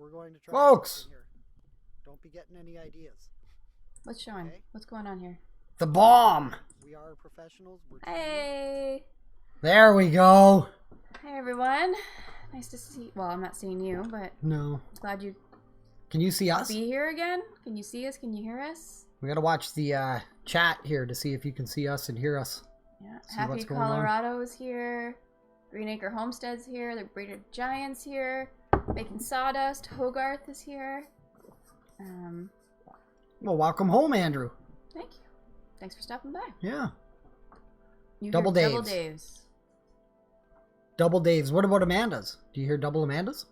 we're going to try Folks! here. Don't be getting any ideas. What's showing? Okay. What's going on here? The bomb! We are professionals. We're Hey! There we go. Hey everyone. Nice to see. Well, I'm not seeing you, but No. glad you Can you see us? be here again. Can you see us? Can you hear us? We gotta watch the chat here to see if you can see us and hear us. Yeah. See Happy what's going on. Colorado is here. Green Acre Homestead's here. The Breeder Giant's here. Making Sawdust. Hogarth is here. Well, welcome home, Andrew. Thank you. Thanks for stopping by. Yeah. You Double hear Double Daves. Daves. Double Daves. What about Amanda's? Do you hear double Amanda's?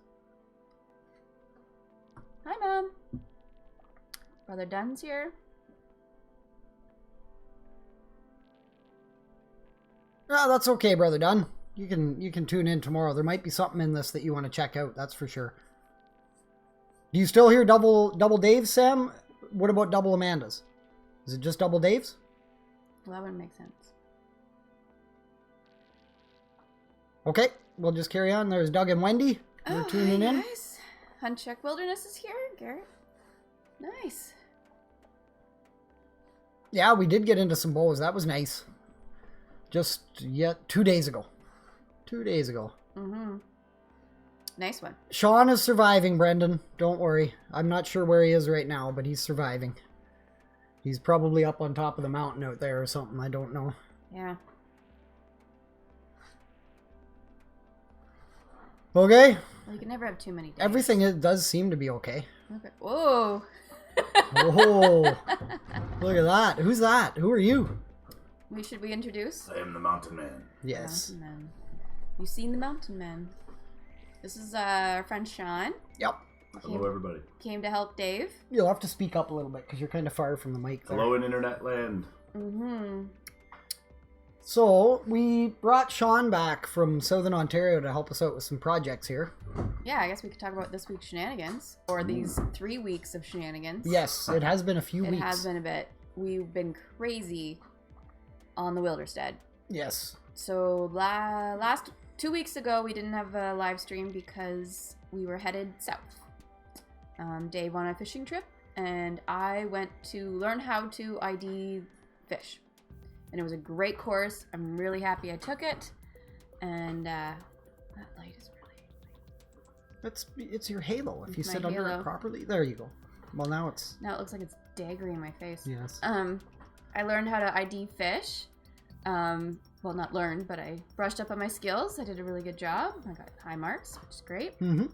Hi, Mom. Brother Dunn's here. Ah, that's okay, Brother Dunn. You can tune in tomorrow. There might be something in this that you want to check out, that's for sure. Do you still hear double Daves, Sam? What about double Amanda's? Is it just double Daves? Well, that wouldn't make sense. Okay, we'll just carry on. There's Doug and Wendy. They're tuning in. Nice. Huncheck Wilderness is here. Garrett. Nice. Yeah, we did get into some bows. That was nice. Just 2 days ago. 2 days ago. Mm-hmm. Nice one. Sean is surviving, Brendan. Don't worry. I'm not sure where he is right now, but he's surviving. He's probably up on top of the mountain out there or something. I don't know. Yeah. Okay. Well, you can never have too many days. Everything does seem to be okay. Okay. Whoa. Oh, look at that. Who's that? Who are you? Should we introduce? I am the mountain man. Yes. Mountain Man. You've seen the Mountain Man. This is our friend Sean. Yep. Hello, everybody. Came to help Dave. You'll have to speak up a little bit because you're kind of far from the mic there. Hello in internet land. Mm-hmm. So, we brought Sean back from Southern Ontario to help us out with some projects here. Yeah, I guess we could talk about this week's shenanigans. Or these 3 weeks of shenanigans. Yes, it has been a few weeks. It has been a bit. We've been crazy on the Wilderstead. Yes. So last 2 weeks ago, we didn't have a live stream because we were headed south. Dave on a fishing trip, and I went to learn how to ID fish. And it was a great course. I'm really happy I took it. And that light is really... It's your halo. If you It's my sit under halo. it properly, there you go. Well, now it's... Now it looks like it's daggering in my face. Yes. I learned how to ID fish. Well, not learned, but I brushed up on my skills. I did a really good job. I got high marks, which is great. Mm-hmm.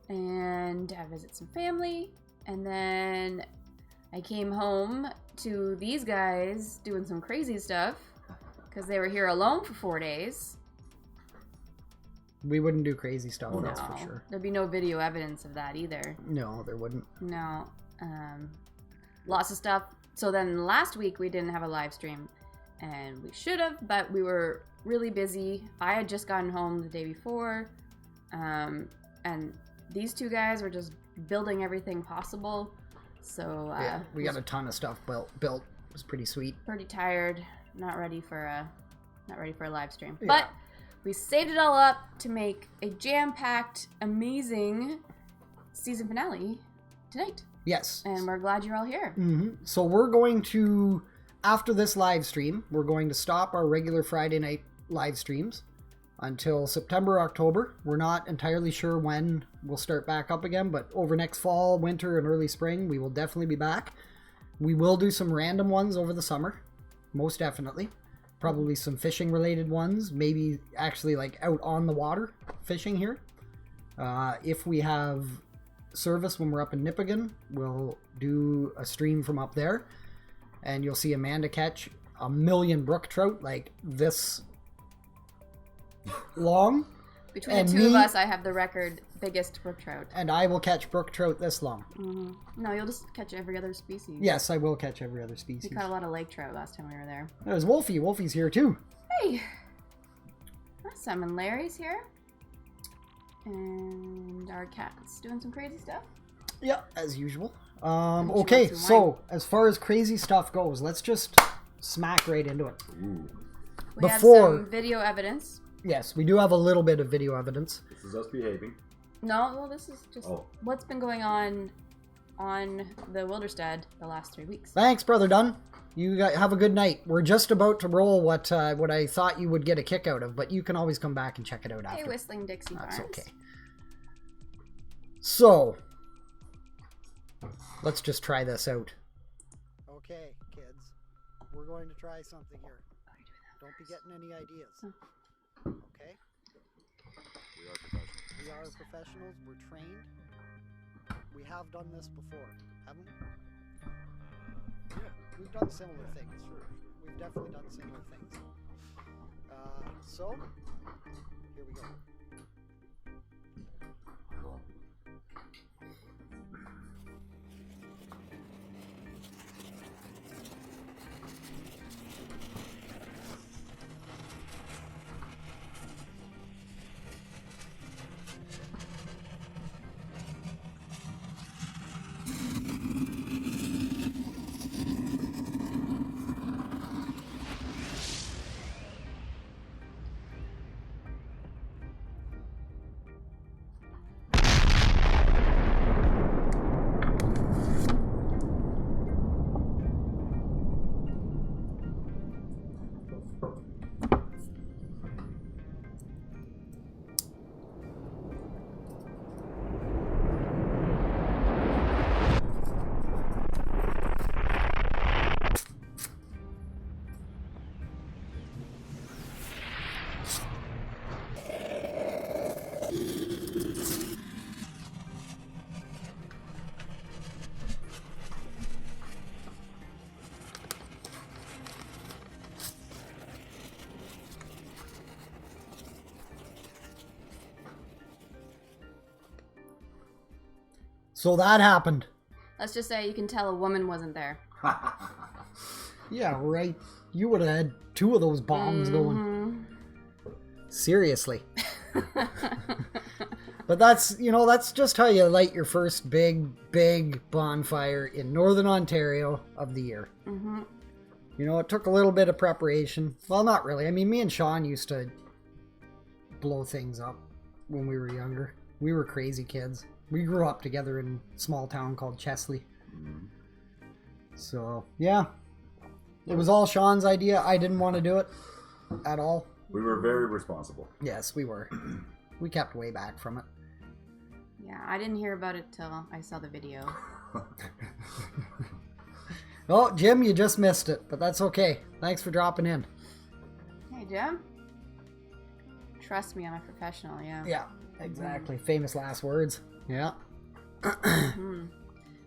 And I visited some family. And then I came home to these guys doing some crazy stuff because they were here alone for 4 days. We wouldn't do crazy stuff, No, that's for sure. there'd be no video evidence of that either. No, there wouldn't. No. Lots of stuff. So then last week we didn't have a live stream, and we should have, but we were really busy. I had just gotten home the day before, and these two guys were just building everything possible. So Yeah, we got a ton of stuff built. It was pretty sweet. pretty tired, not ready for a live stream. Yeah. But we saved it all up to make a jam-packed, amazing season finale tonight. Yes. And we're glad you're all here. Mm-hmm. So we're going to, after this live stream, we're going to stop our regular Friday night live streams until September, October. We're not entirely sure when we'll start back up again, but over next fall, winter, and early spring, we will definitely be back. We will do some random ones over the summer, most definitely. Probably some fishing related ones, maybe actually like out on the water fishing here. If we have service when we're up in Nipigon, we'll do a stream from up there, and you'll see Amanda catch 1 million brook trout like this long. Between And the two of me- us, I have the record biggest brook trout. And I will catch brook trout this long. No, you'll just catch every other species. Yes, I will catch every other species. We caught a lot of lake trout last time we were there. There's Wolfie. Wolfie's here too. Hey! Awesome, and Larry's here. And our cat's doing some crazy stuff. Yeah, as usual. she Okay, wants some so wine. as far as crazy stuff goes, let's just smack right into it. Ooh, We have Before- some video evidence. Yes, we do have a little bit of video evidence. this is us behaving. No, well, this is just Oh. what's been going on the Wilderstead the last 3 weeks. Thanks, Brother Dunn. You have a good night. We're just about to roll what I thought you would get a kick out of, but you can always come back and check it out after. Hey, Whistling Dixie That's Farms. okay. So, let's just try this out. Okay, kids. We're going to try something here. Don't be getting any ideas. Okay? We are professionals. We're trained. We have done this before, haven't we? Yeah. We've done similar things. We've definitely done similar things. So, here we go. So that happened. Let's just say you can tell a woman wasn't there. Yeah, right. You would have had 2 of those bombs going. Seriously. But that's just how you light your first big bonfire in Northern Ontario of the year. Mm-hmm. It took a little bit of preparation. Well, not really. I mean, me and Sean used to blow things up when we were younger. We were crazy kids. We grew up together in a small town called Chesley. So, yeah. It was all Sean's idea. I didn't want to do it at all. We were very responsible. Yes, we were. We kept way back from it. Yeah, I didn't hear about it till I saw the video. Oh, Jim, you just missed it, but that's okay. Thanks for dropping in. Hey, Jim. Trust me, I'm a professional, yeah. Yeah, exactly. Famous last words. Yeah.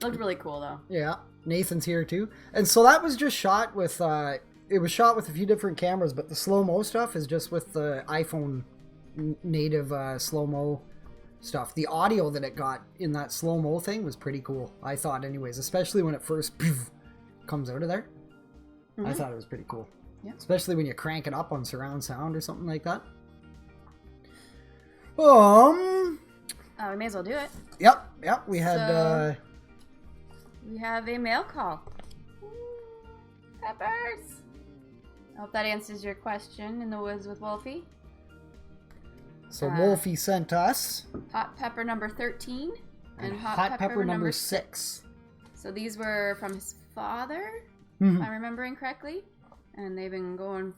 Looked really cool, though. Yeah. Nathan's here, too. And so that was just shot with, it was shot with a few different cameras, but the slow-mo stuff is just with the iPhone native slow-mo stuff. The audio that it got in that slow-mo thing was pretty cool, I thought anyways, especially when it first comes out of there. I thought it was pretty cool. Yeah. Especially when you crank it up on surround sound or something like that. We may as well do it. Yep, we had, So- We have a mail call. Peppers! I hope that answers your question in the woods with Wolfie. so Wolfie sent us Hot pepper number 13 and hot pepper number 6. So these were from his father, Mhm. if I'm remembering correctly. And they've been going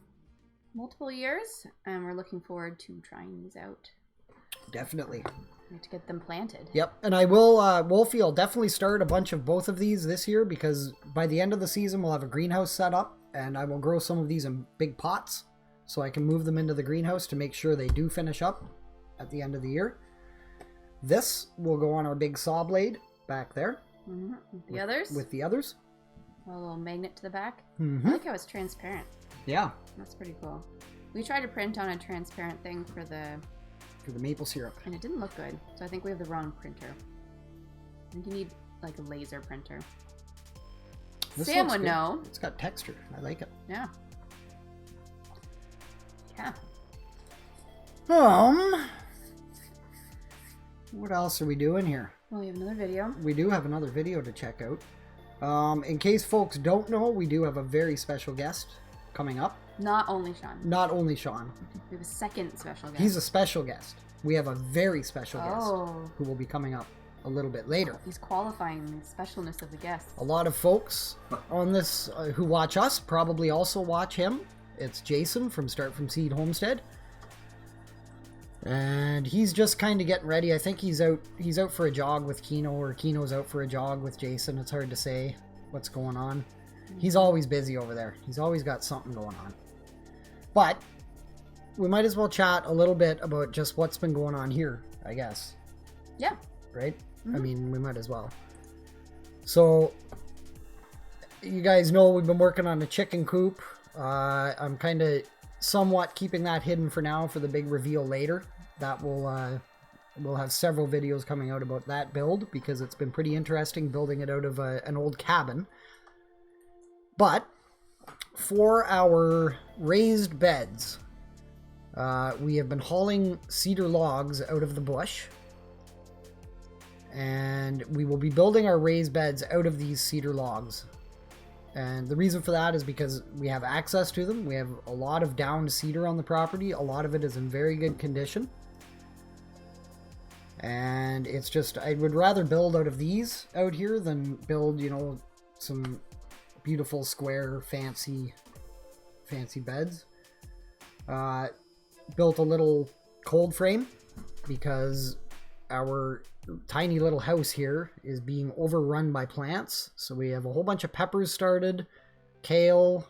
multiple years. And we're looking forward to trying these out. Definitely. We have to get them planted. Yep, and I will, Wolfie, I'll definitely start a bunch of both of these this year because by the end of the season we'll have a greenhouse set up and I will grow some of these in big pots so I can move them into the greenhouse to make sure they do finish up at the end of the year. This will go on our big saw blade back there. Mm-hmm. The others? With the others. A little magnet to the back. Mm-hmm. I like how it's transparent. Yeah, That's pretty cool. We tried to print on a transparent thing for the... for the maple syrup. And it didn't look good. So I think we have the wrong printer. I think you need like a laser printer. This Sam looks would good. know. It's got texture. I like it. Yeah. Yeah. What else are we doing here? Well, we have another video. We do have another video to check out. In case folks don't know, we do have a very special guest coming up. Not only Sean. Not only Sean. We have a second special guest. He's a special guest. we have a very special guest Oh. who will be coming up a little bit later. He's qualifying the specialness of the guests. A lot of folks on this who watch us probably also watch him. It's Jason from Start From Seed Homestead. And he's just kind of getting ready. I think he's out for a jog with Kino, or Kino's out for a jog with Jason. It's hard to say what's going on. He's always busy over there. He's always got something going on. But we might as well chat a little bit about just what's been going on here, I guess. Yeah. Right? Mm-hmm. I mean, we might as well. So, you guys know we've been working on a chicken coop. I'm kind of somewhat keeping that hidden for now for the big reveal later. That will, we'll have several videos coming out about that build because it's been pretty interesting building it out of an old cabin. But for our raised beds, we have been hauling cedar logs out of the bush. And we will be building our raised beds out of these cedar logs. And the reason for that is because we have access to them. We have a lot of downed cedar on the property. A lot of it is in very good condition. And it's just, I would rather build out of these out here than build, you know, some beautiful square fancy beds. Built a little cold frame because our tiny little house here is being overrun by plants. So we have a whole bunch of peppers started, kale,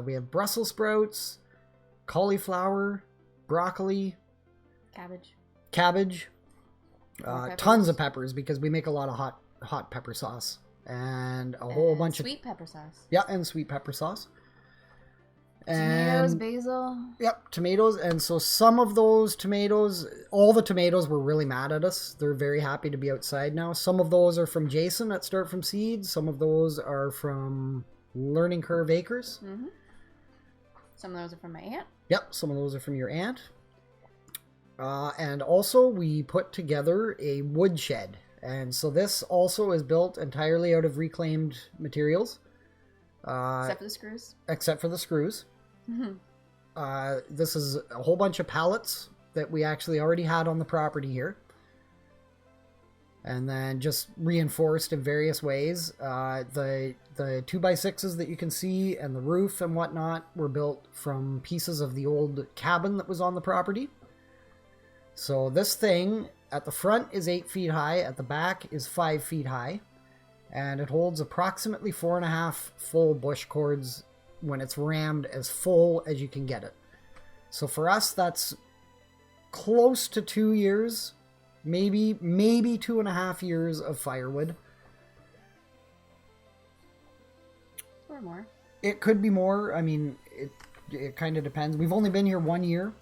we have Brussels sprouts, cauliflower, broccoli, cabbage, tons of peppers because we make a lot of hot pepper sauce, and a whole bunch of sweet pepper sauce. Yeah, and sweet pepper sauce. Tomatoes, And basil. yep, tomatoes. And so some of those tomatoes, all the tomatoes were really mad at us. They're very happy to be outside now. Some of those are from Jason at Start From Seed. Some of those are from Learning Curve Acres. Mm-hmm. Some of those are from my aunt. Yep, some of those are from your aunt. And also we put together a wood shed. And so this also is built entirely out of reclaimed materials. Except for the screws. Except for the screws. Mm-hmm. This is a whole bunch of pallets that we actually already had on the property here. And then just reinforced in various ways. The 2x6s that you can see and the roof and whatnot were built from pieces of the old cabin that was on the property. So this thing at the front is 8 feet high, at the back is 5 feet high. And it holds approximately 4.5 full bush cords when it's rammed as full as you can get it. So for us, that's close to 2 years, maybe 2.5 years of firewood. Or more. It could be more. I mean, it kind of depends. We've only been here 1 year,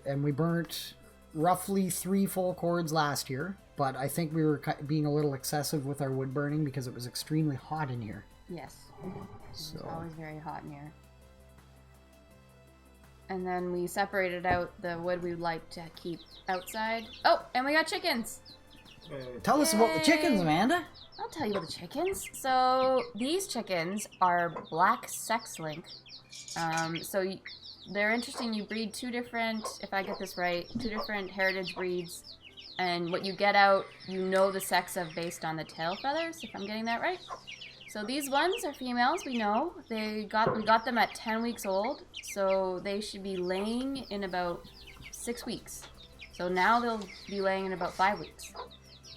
and we burnt roughly 3 full cords last year. But I think we were being a little excessive with our wood burning because it was extremely hot in here. Yes. So. It's always very hot in here. And then we separated out the wood we would like to keep outside. Oh, and we got chickens. Tell us about the chickens, Amanda. I'll tell you about the chickens. So these chickens are black sex-link. They're interesting. You breed 2 different, if I get this right, 2 different heritage breeds. And what you get out, you know the sex of based on the tail feathers, if I'm getting that right. So these ones are females, we know. We got them at 10 weeks old, so they should be laying in about 6 weeks. So now they'll be laying in about 5 weeks.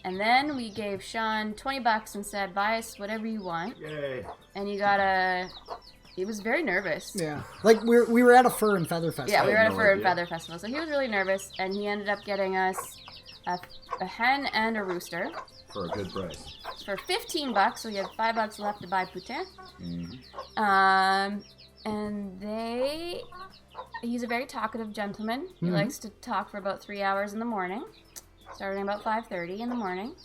And then we gave Sean $20 and said, buy us whatever you want. Yay. And he was very nervous. Yeah. Like we were at a fur and feather festival. Yeah, we were at a no fur and idea. feather festival. So he was really nervous, and he ended up getting us a hen and a rooster. For a good price. For $15, so we had $5 left to buy Poutin. Mm-hmm. And he's a very talkative gentleman. He Mhm. likes to talk for about 3 hours in the morning, starting about 5:30 in the morning.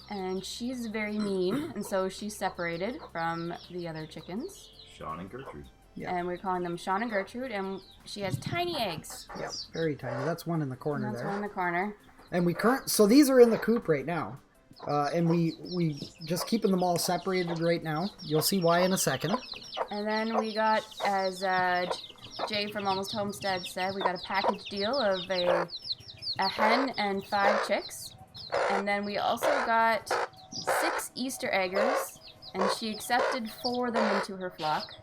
And she's very mean, and so she's separated from the other chickens. Sean and Gertrude. Yeah. And we're calling them Sean and Gertrude, and she has tiny eggs. Yeah, very tiny. That's one in the corner And that's there. one in the corner. And so these are in the coop right now. And we just keeping them all separated right now. You'll see why in a second. And then we got, as Jay from Almost Homestead said, we got a package deal of a a hen and 5 chicks. And then we also got 6 Easter eggers, and she accepted 4 of them into her flock.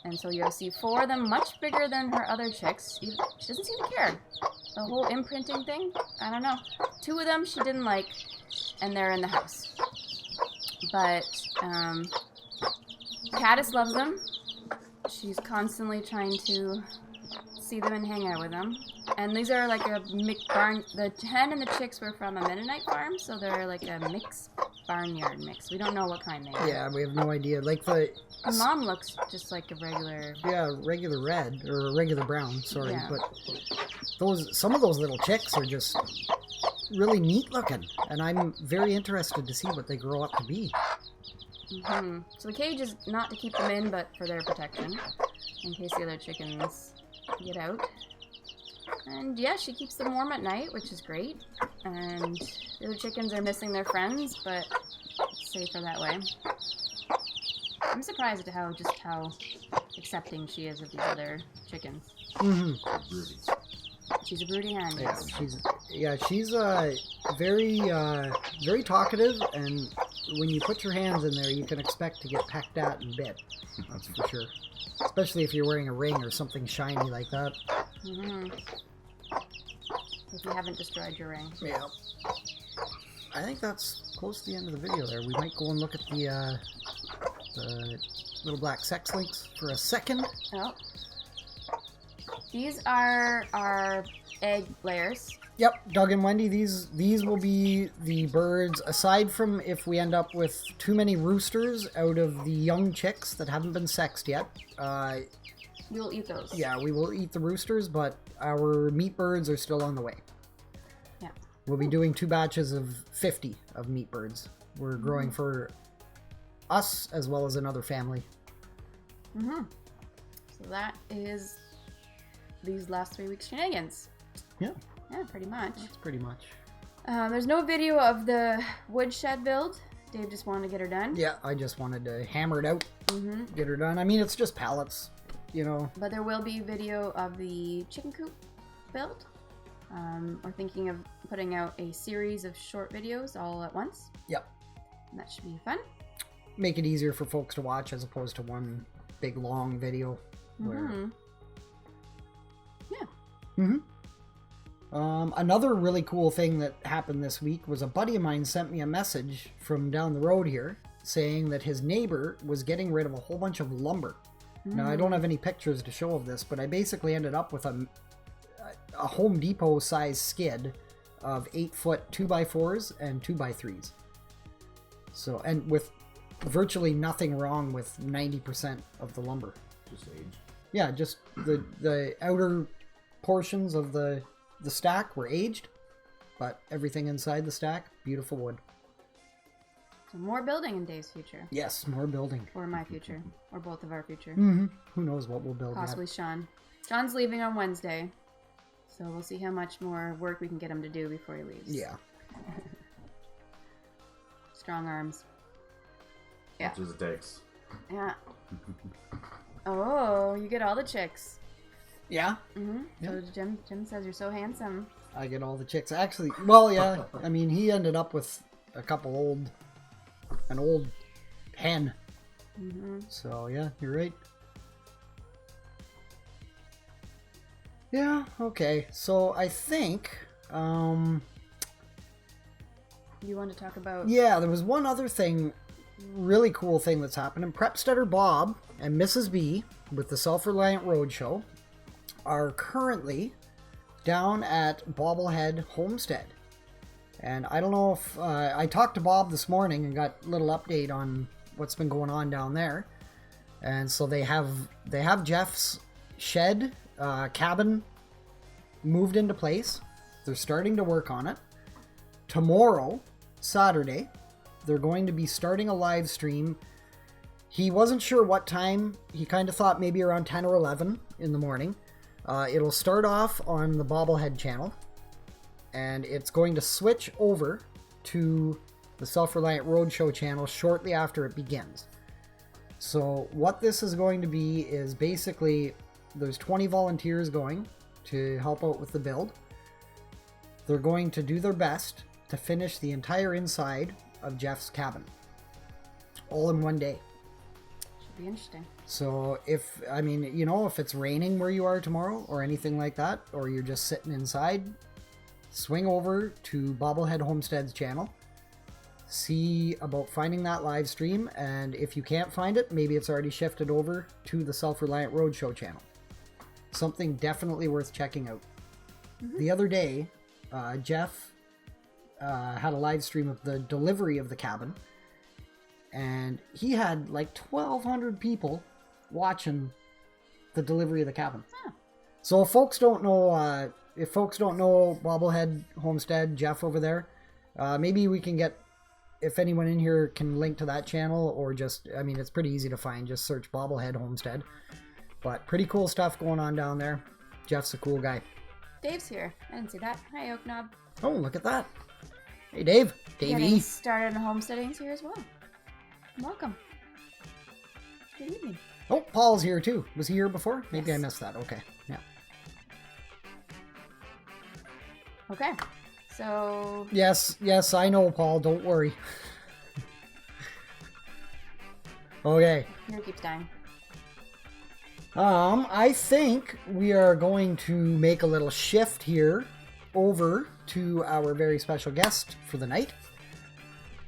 And so you'll see 4 of them much bigger than her other chicks. She doesn't seem to care. The whole imprinting thing, I don't know. 2 of them she didn't like, and they're in the house. But Caddis loves them. She's constantly trying to see them and hang out with them. And these are like a mixed barn. The hen and the chicks were from a Mennonite farm, so they're like a mixed barnyard mix. We don't know what kind they are. Yeah, we have no idea. Like the mom looks just like a regular. Yeah, regular red or regular brown. Sorry, Yeah. but some of those little chicks are just really neat looking, and I'm very interested to see what they grow up to be. So the cage is not to keep them in, but for their protection, in case the other chickens get out. And yeah, she keeps them warm at night, which is great. And the other chickens are missing their friends, but it's safer that way. I'm surprised at how accepting she is of these other chickens. She's a broody hen. Yeah, she's very talkative, and when you put your hands in there, you can expect to get pecked at and bit. That's for sure. Especially if you're wearing a ring or something shiny like that. If you haven't destroyed your ring. Yeah. I think that's close to the end of the video there. We might go and look at the little black sex links for a second. Oh. These are our egg layers. Yep, Doug and Wendy, these will be the birds, aside from if we end up with too many roosters out of the young chicks that haven't been sexed yet. We'll eat those. Yeah, we will eat the roosters, but our meat birds are still on the way. Yeah. We'll be doing 2 batches of 50 of meat birds. We're growing for us as well as another family. So that is these last 3 weeks shenanigans. Yeah. Yeah, pretty much. That's pretty much. There's no video of the woodshed build. Dave just wanted to get her done. Yeah, I just wanted to hammer it out, get her done. I mean, it's just pallets, you know. But there will be video of the chicken coop build. We're thinking of putting out a series of short videos all at once. Yep. And that should be fun. Make it easier for folks to watch as opposed to one big long video. Yeah. Another really cool thing that happened this week was a buddy of mine sent me a message from down the road here saying that his neighbor was getting rid of a whole bunch of lumber. Now, I don't have any pictures to show of this, but I basically ended up with a Home Depot size skid of 8-foot 2x4s and 2x3s. So, and with virtually nothing wrong with 90% of the lumber. Just age. Yeah, just the outer portions of the stack were aged, but everything inside the stack, beautiful wood. So more building in Dave's future. Yes, more building. Or my future. Or both of our future. Who knows what we'll build Possibly yet. Sean. Sean's leaving on Wednesday. So we'll see how much more work we can get him to do before he leaves. Yeah. Strong arms. Yeah. Much as it takes. Yeah. Oh, you get all the chicks. Yeah? So Jim says you're so handsome. I get all the chicks. Actually, well, yeah. I mean, he ended up with an old hen. So, yeah, you're right. Yeah, okay. So, I think, You want to talk about... yeah, there was one other thing, really cool thing that's happening. Prepsteader Bob and Mrs. B with the Self-Reliant Roadshow are currently down at Bobblehead Homestead. And I don't know if... I talked to Bob this morning and got a little update on what's been going on down there. And so they have Jeff's shed, cabin moved into place. They're starting to work on it. Tomorrow, Saturday, they're going to be starting a live stream. He wasn't sure what time. He kind of thought maybe around 10 or 11 in the morning. It'll start off on the Bobblehead channel, and it's going to switch over to the Self-Reliant Roadshow channel shortly after it begins. So what this is going to be is basically there's 20 volunteers going to help out with the build. they're going to do their best to finish the entire inside of Jeff's cabin. All in one day. Should be interesting. So if it's raining where you are tomorrow or anything like that, or you're just sitting inside, swing over to Bobblehead Homestead's channel. See about finding that live stream, and if you can't find it, maybe it's already shifted over to the Self-Reliant Roadshow channel. Something definitely worth checking out. Mm-hmm. The other day, Jeff had a live stream of the delivery of the cabin, and he had like 1,200 people watching the delivery of the cabin. Huh. So if folks don't know Bobblehead Homestead, Jeff over there, maybe we can get, if anyone in here can link to that channel, or just, it's pretty easy to find. Just search Bobblehead Homestead. But pretty cool stuff going on down there. Jeff's a cool guy. Dave's here. I didn't see that. Hi, Oak Knob. Oh, look at that. Hey, Dave. Davey. Getting started in homesteading's here as well. Welcome. Good evening. Oh, Paul's here too. Was he here before? Maybe Yes. I missed that. Okay. Yeah. Okay. So... Yes, I know, Paul. Don't worry. Okay. Here keeps dying. I think we are going to make a little shift here over to our very special guest for the night.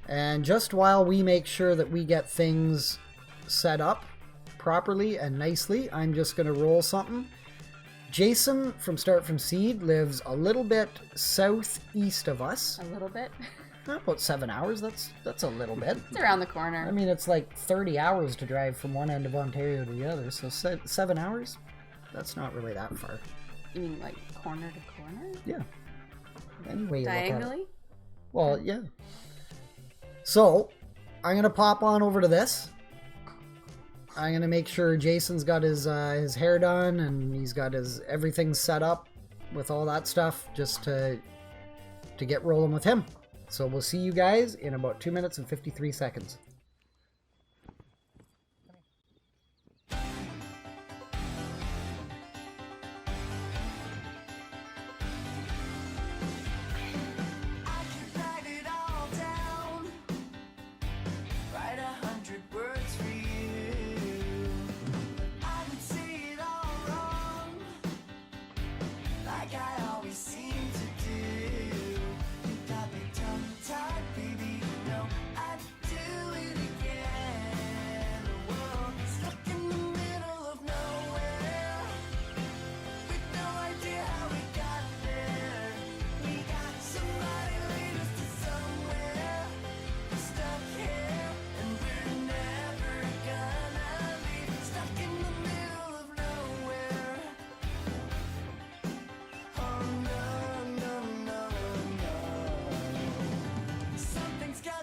And just while we make sure that we get things set up properly and nicely, I'm just going to roll something. Jason from Start From Seed lives a little bit southeast of us. A little bit. About 7 hours. That's a little bit. It's around the corner. It's like 30 hours to drive from one end of Ontario to the other. So 7 hours? That's not really that far. You mean like corner to corner? Yeah. Anyway, you look at it. Diagonally? Well, yeah. So, I'm going to pop on over to this. I'm going to make sure Jason's got his hair done and he's got his everything set up with all that stuff just to get rolling with him. So we'll see you guys in about 2 minutes and 53 seconds.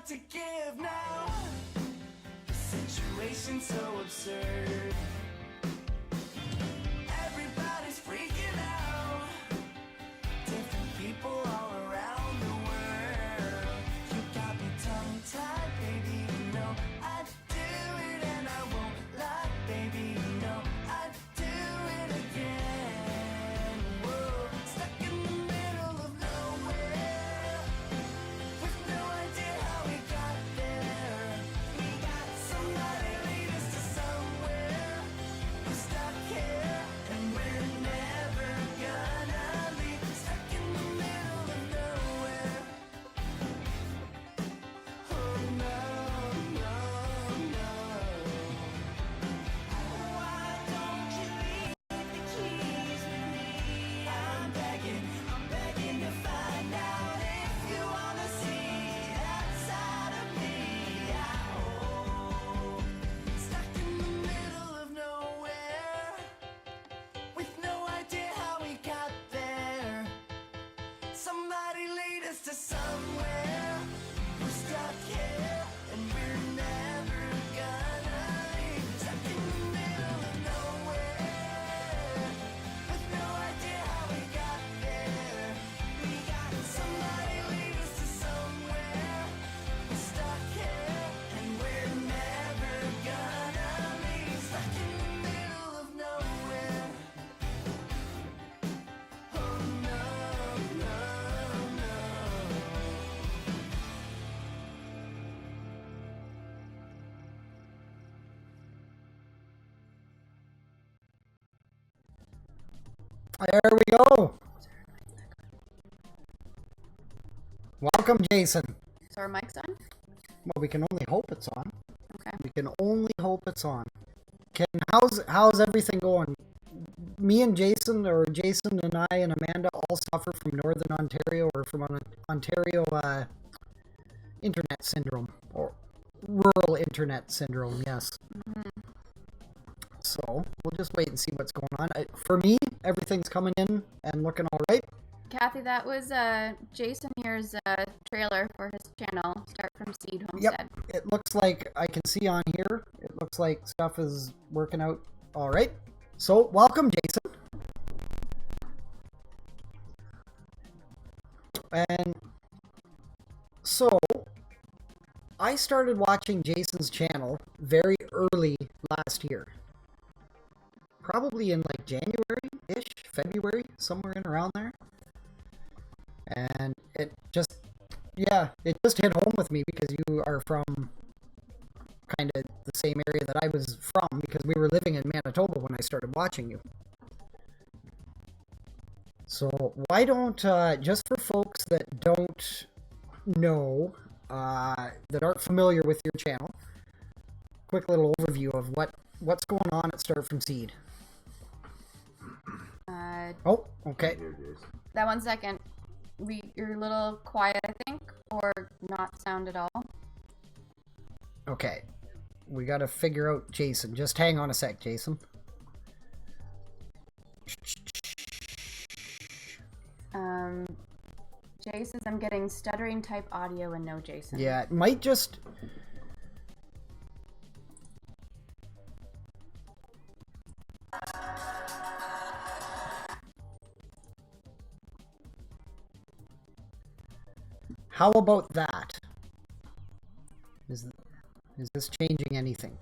To give now, the situation's so absurd. Everybody's freaking out. Different people all around the world. You got me tongue-tied, baby. You know I'd do it and I won't lie, baby. You know I'd do it again. Whoa, stuck in the middle of nowhere with no idea how we got there. We got somebody lead us to somewhere. There we go. Welcome, Jason. So our mic's on? Well, we can only hope it's on. Okay. We can only hope it's on. How's everything going? Me and Jason, or Jason and I and Amanda, all suffer from Northern Ontario or from Ontario internet syndrome, or rural internet syndrome. Yes. So we'll just wait and see what's going on. For me, everything's coming in and looking all right. Kathy, that was Jason here's trailer for his channel, Start From Seed Homestead. Yep. It looks like I can see on here. It looks like stuff is working out all right. So welcome, Jason. And so I started watching Jason's channel very early last year. Probably in like January-ish, February, somewhere in around there. And it just hit home with me because you are from kind of the same area that I was from, because we were living in Manitoba when I started watching you. So why don't, just for folks that don't know, that aren't familiar with your channel, quick little overview of what's going on at Start From Seed. Oh, okay. That 1 second. You're a little quiet, I think, or not sound at all. Okay. We gotta figure out Jason. Just hang on a sec, Jason. Jay says I'm getting stuttering type audio and no Jason. Yeah, it might just... How about that? Is this changing anything?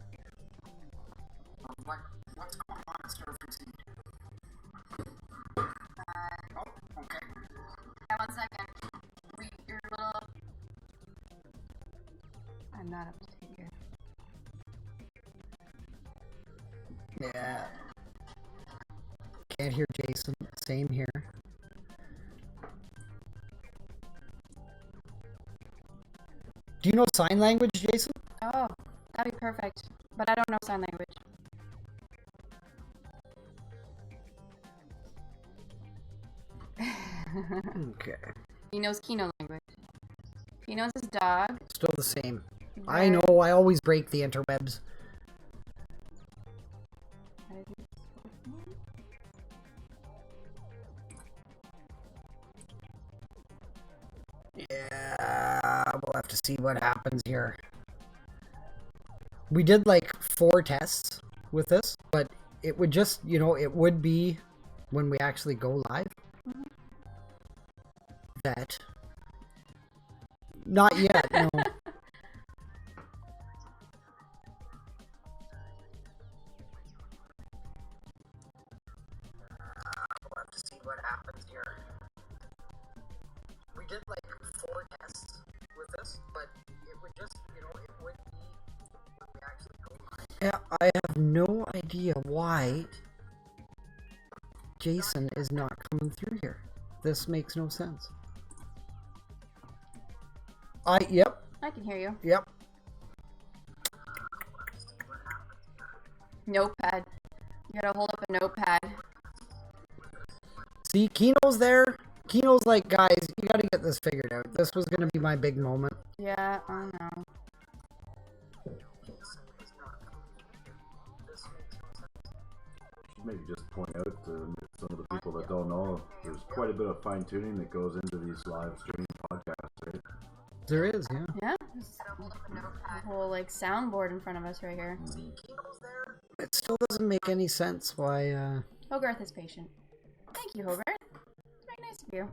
What's going on at Start From Seed? Oh, okay. Yeah, 1 second. You're a little... I'm not up to date here. Yeah. Can't hear Jason. Same here. Do you know sign language, Jason? Oh, that'd be perfect. But I don't know sign language. Okay. He knows Kino language. He knows his dog. Still the same. I know, I always break the interwebs. Yeah, we'll have to see what happens here. We did like 4 tests with this, but it would just, it would be when we actually go live. That. Not yet, no. We'll have to see what happens here. We did like 4 tests with this, but it would just, it would be when we actually go live. Yeah, I have no idea why Jason is not coming through here. This makes no sense. Yep. I can hear you. Yep. Notepad. You gotta hold up a notepad. See, Kino's there. Kino's like, guys, you gotta get this figured out. This was gonna be my big moment. Yeah, I know. Maybe just point out to some of the people that don't know, there's quite a bit of fine tuning that goes into these live streaming podcasts, right? There is, yeah. Yeah. There's a whole like soundboard in front of us right here. It still doesn't make any sense why, Hogarth is patient. Thank you, Hogarth. It's very nice of you.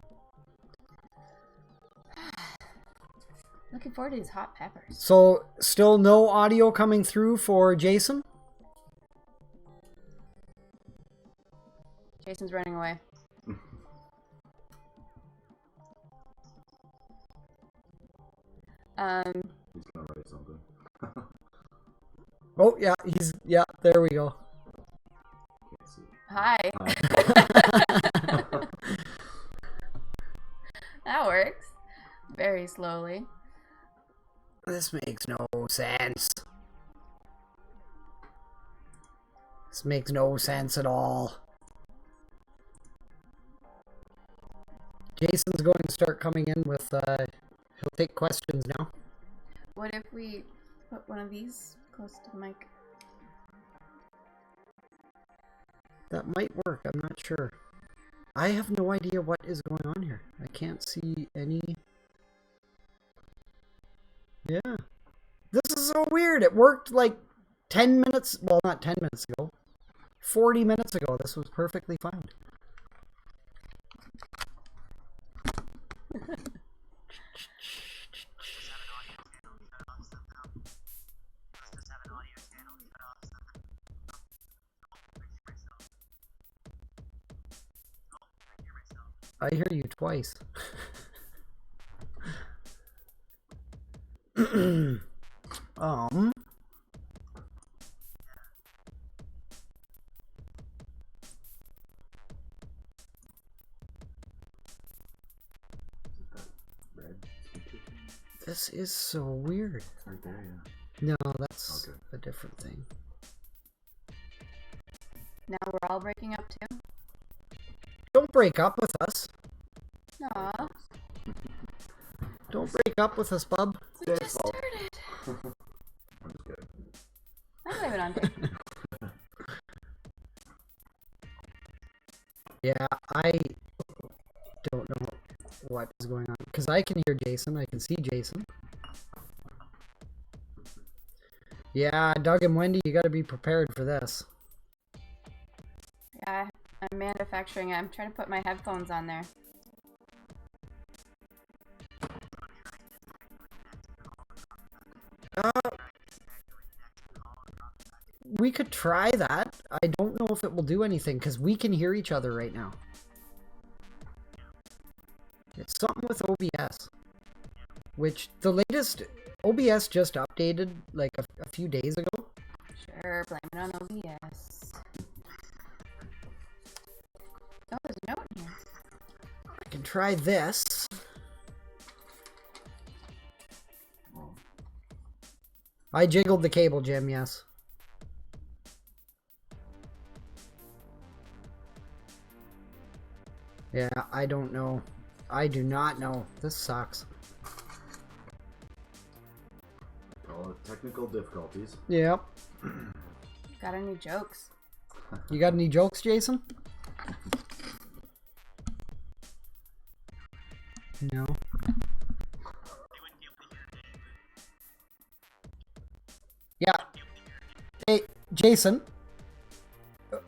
Looking forward to these hot peppers. So, still no audio coming through for Jason? Jason's running away. He's gonna write something. Oh, yeah, there we go. Can't see. Hi. That works. Very slowly. This makes no sense. This makes no sense at all. Jason's going to start coming in with, he'll take questions now. What if we put one of these close to the mic? That might work, I'm not sure. I have no idea what is going on here. I can't see any... Yeah. This is so weird. It worked like 10 minutes, well, not 10 minutes ago. 40 minutes ago, this was perfectly fine. I hear you twice. This is so weird. Right there, yeah. No, that's Okay. a different thing. Now we're all breaking up too? Don't break up with us. Aw. Don't break up with us, bub. We just started. I'm just kidding. I blame it on Dick. Yeah, I don't know what is going on. Because I can hear Jason. I can see Jason. Yeah, Doug and Wendy, you got to be prepared for this. Yeah, I'm manufacturing it. I'm trying to put my headphones on there. We could try that. I don't know if it will do anything because we can hear each other right now. It's something with OBS. Which the latest OBS just updated like a few days ago. Sure, blame it on OBS. Oh, there's a note in here. I can try this. I jiggled the cable, Jim, yes. Yeah, I don't know. I do not know. This sucks. Call it technical difficulties. Yep. Got any jokes? You got any jokes, Jason? No. Yeah. Hey, Jason.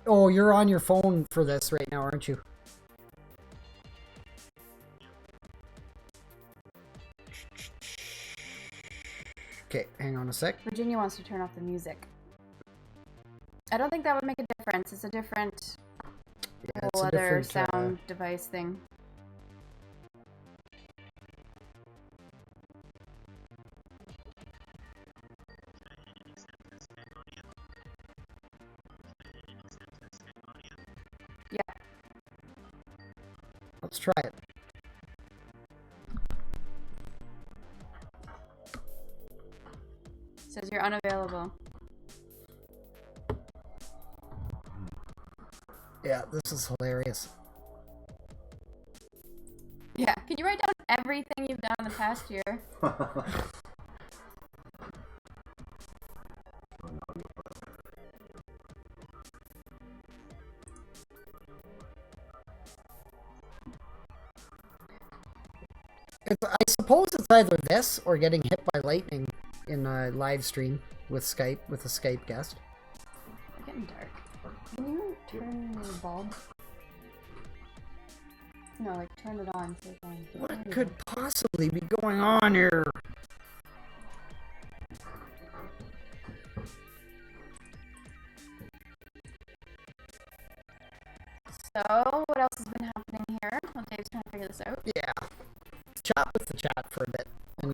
Oh, you're on your phone for this right now, aren't you? Okay, hang on a sec. Virginia wants to turn off the music. I don't think that would make a difference. It's a different Yeah, it's whole a other different, sound device thing. Yeah. Let's try it. Says you're unavailable. Yeah, this is hilarious. Yeah. Can you write down everything you've done in the past year? I suppose it's either this or getting hit by lightning in a live stream with Skype, with a Skype guest. It's getting dark. Can you turn your bulb? No, like turn it on. So it's on. What could possibly be going on here? So, what else has been happening here? Well, Dave's trying to figure this out. Yeah. Chat with the chat for a bit. And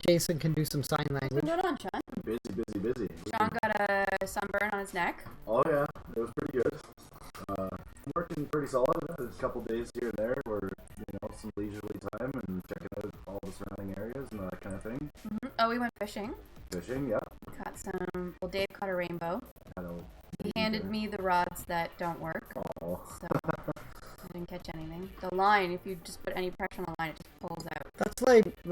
Jason can do some sign What's language. been going on, Sean? Busy. Sean got a sunburn on his neck. Oh yeah, it was pretty good. Working pretty solid. There's a couple days here and there where, you know, some leisurely time and checking out all the surrounding areas and that kind of thing. Oh, we went fishing. Fishing, yeah. Caught some. Well, Dave caught a rainbow. Hello. He handed me the rods that don't work, Oh. so I didn't catch anything. The line, if you just put any pressure on the line, it just pulls out.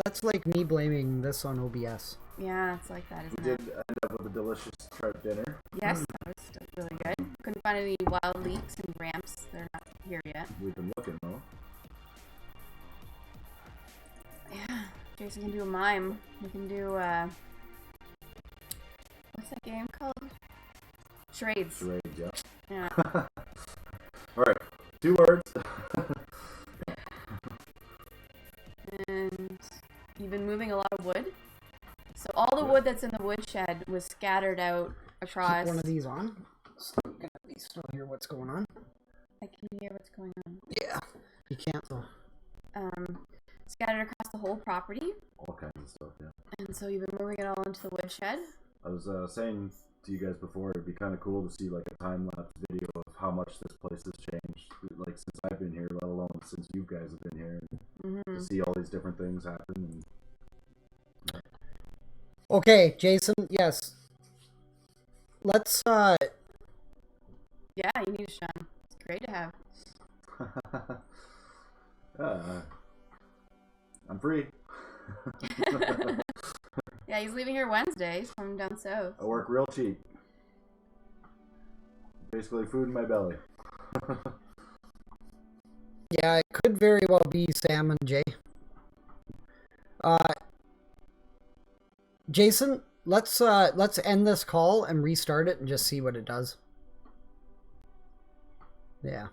That's like me blaming this on OBS. Yeah, it's like that, We isn't did it? end up with a delicious trout dinner. Yes, that was still really good. Couldn't find any wild leeks and ramps. They're not here yet. We've been looking though. Yeah, Jason can do a mime. We can do, what's that game called? Charades. Charades, yeah. Yeah. Alright, 2 words. And you've been moving a lot of wood. So all the wood that's in the woodshed was scattered out across. Keep one of these on. So I'm gonna at least still hear what's going on. I can hear what's going on. Yeah. You can't though. Scattered across the whole property. All kinds of stuff, yeah. And so you've been moving it all into the woodshed. I was saying to you guys before, it'd be kind of cool to see like a time-lapse video of how much this place has changed, like since I've been here, let alone since you guys have been here, and to see all these different things happen. And Okay, Jason, yes. Let's Yeah, you need a shun. It's great to have. I'm free. Yeah, he's leaving here Wednesday. He's coming down south. I work real cheap. Basically food in my belly. Yeah, it could very well be Sam and Jay. Jason, let's end this call and restart it and just see what it does. Yeah.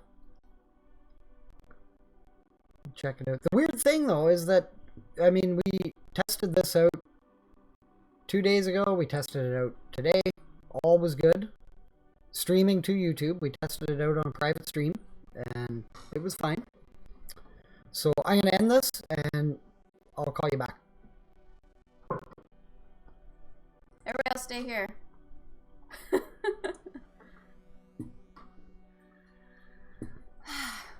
Check it out. The weird thing though is that, I mean, we tested this out 2 days ago. We tested it out today. All was good. Streaming to YouTube. We tested it out on a private stream and it was fine. So I'm going to end this and I'll call you back. Everybody else stay here.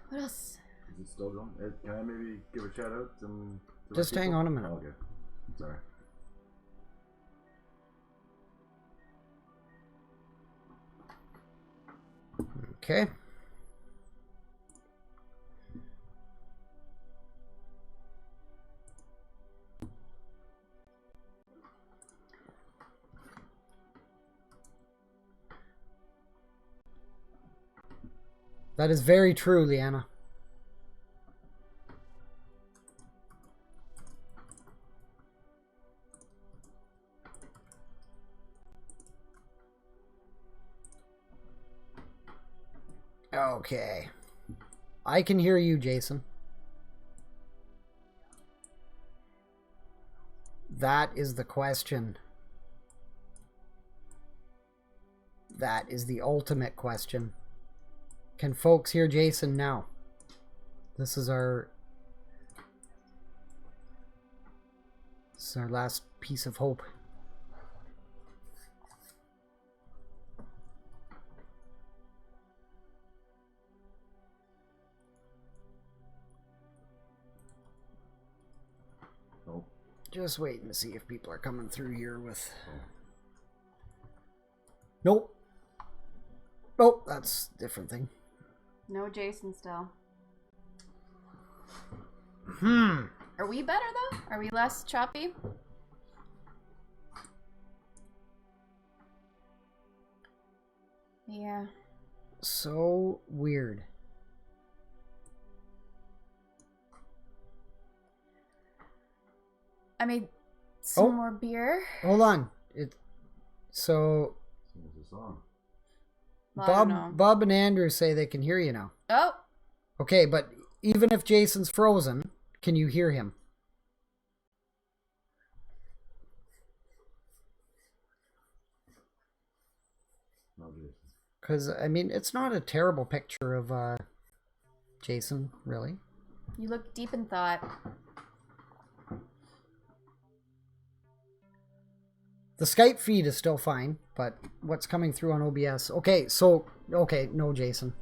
What else? Is it still going? Can I maybe give a shout out to Just hang on a minute. Oh, okay. Sorry. Okay. That is very true, Leanna. Okay. I can hear you, Jason. That is the question. That is the ultimate question. Can folks hear Jason now? This is our last piece of hope. Nope. Just waiting to see if people are coming through here with... Nope. Oh, that's a different thing. No Jason still. Are we better though? Are we less choppy? Yeah. So weird. I made some more beer. Hold on. So What's the song? Well, I don't know. Bob and Andrew say they can hear you now. Oh, Okay, but even if Jason's frozen, can you hear him? No, Jason. Because, I mean, it's not a terrible picture of Jason, really. you look deep in thought. The Skype feed is still fine, but what's coming through on OBS? Okay, so, okay, no Jason.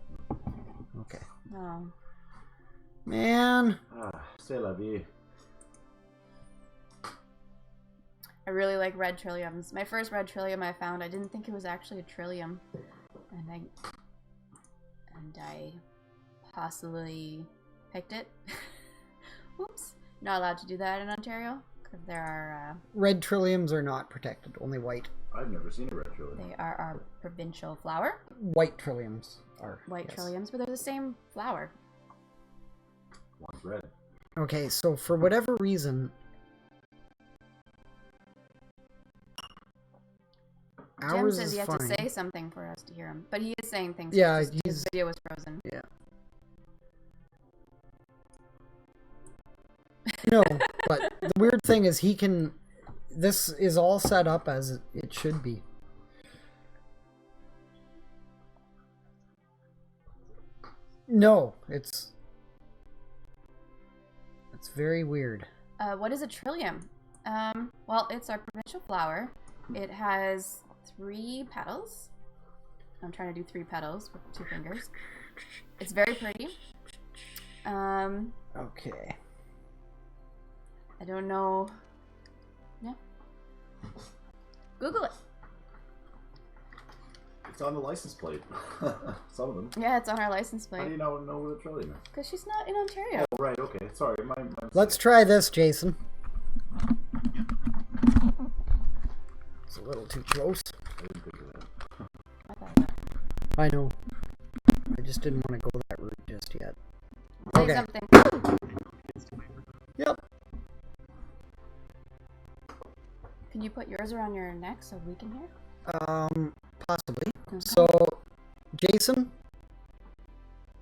Okay. Oh. Man. Ah. C'est la vie. I really like red trilliums. My first red trillium I found, I didn't think it was actually a trillium. And I possibly picked it. Whoops. Not allowed to do that in Ontario because there are Red trilliums are not protected, only white. I've never seen a red trillium. they are our provincial flower. White trilliums are. White yes. trilliums, but they're the same flower. One's red. Okay, so for whatever reason, Jim ours says is he has fine. to say something for us to hear him, but he is saying things. Yeah, his he's- video was frozen. Yeah. No, but the weird thing is he can. This is all set up as it should be. No, it's very weird. What is a trillium? Well, it's our provincial flower. It has 3 petals. I'm trying to do 3 petals with 2 fingers. It's very pretty. Okay. I don't know. Yeah. Google it. It's on the license plate. Some of them. Yeah, it's on our license How do plate. you know where the trillium is? Because she's not in Ontario. Oh, right, okay. Sorry, my Let's try this, Jason. It's a little too close. I didn't think of that. I thought that. I know. I just didn't want to go that route just yet. Say Okay. something. Yep. Can you put yours around your neck so we can hear? Possibly. Okay. So, Jason,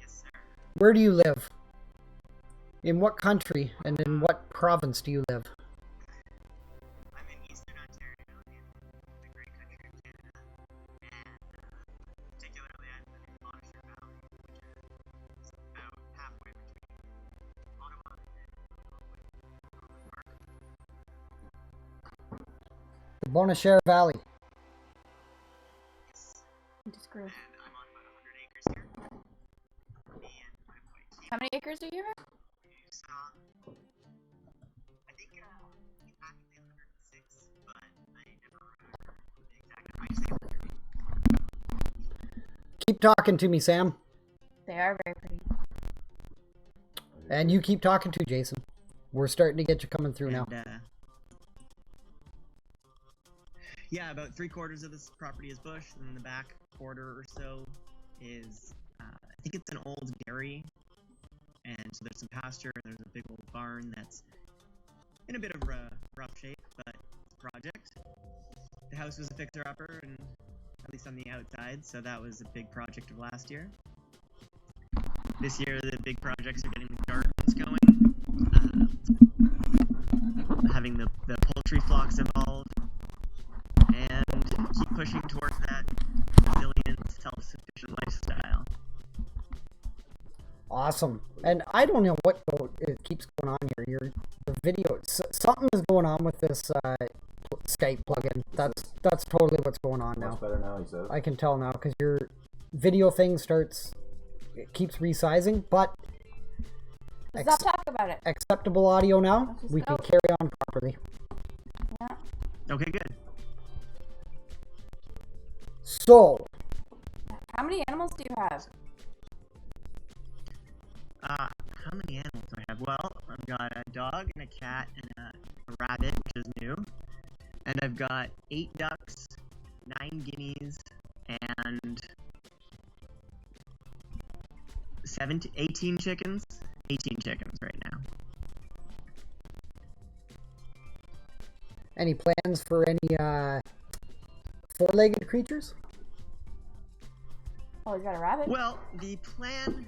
Yes, sir. where do you live? In what country and in what province do you live? I'm in Eastern Ontario, in the great country of Canada, and particularly I live in Wilderstead Valley, which is about halfway between Ottawa and The Bonachère Valley. Yes, Just grew. and I'm on about 100 acres here. Me and my wife. How many acres do you have? So, I think practically 106, but I never remember the exact number. I just say 100. Keep talking to me, Sam. They are very pretty. And you keep talking to Jason. We're starting to get you coming through now. And, yeah, about 3/4 of this property is bush, and the back quarter or so is, I think it's an old dairy, and so there's some pasture, and there's a big old barn that's in a bit of rough shape, but it's a project. The house was a fixer-upper, and at least on the outside, so that was a big project of last year. This year, the big projects are getting the gardens going, having the poultry flocks involved, and keep pushing towards that resilient, self-sufficient lifestyle. Awesome. And I don't know what it keeps going on here. The video, something is going on with this Skype plugin. That's totally what's going on now. Much better now, he says. I can tell now because your video thing it keeps resizing, but Let's not talk about it. acceptable audio now. Let's just We can go. carry on properly. Yeah. Okay, good. So, How many animals do you have? How many animals do I have? Well, I've got a dog and a cat and a rabbit, which is new. And I've got 8 ducks, 9 guineas, and 18 chickens. 18 chickens right now. any plans for any four-legged creatures? Oh, he's got a rabbit? Well, the plan...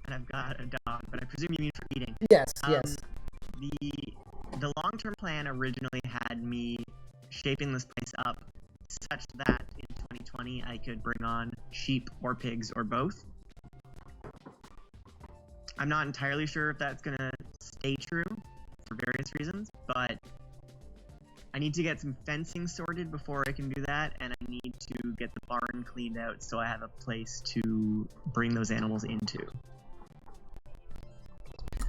and I've got a dog, but I presume you mean for eating. Yes, yes. The long-term plan originally had me shaping this place up such that in 2020 I could bring on sheep or pigs or both. I'm not entirely sure if that's going to stay true for various reasons, but I need to get some fencing sorted before I can do that, and I need to get the barn cleaned out so I have a place to bring those animals into.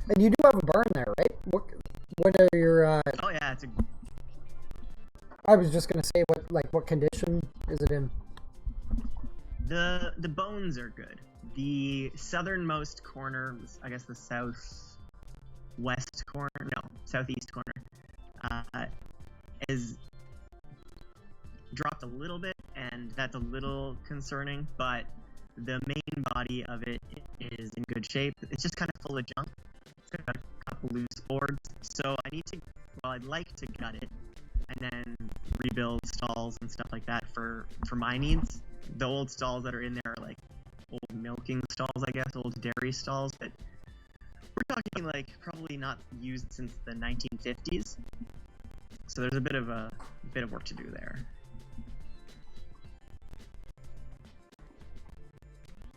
And you do have a barn there, right? What are your? Oh yeah, it's a I was just gonna say what condition is it in? The bones are good. The southernmost corner, I guess the southwest corner, no, southeast corner, is dropped a little bit, and that's a little concerning, but the main body of it is in good shape. It's just kind of full of junk. It's got a couple loose boards, so I'd like to gut it and then rebuild stalls and stuff like that for my needs. The old stalls that are in there are like old milking stalls, I guess, old dairy stalls, but we're talking like probably not used since the 1950s. So there's a bit of work to do there.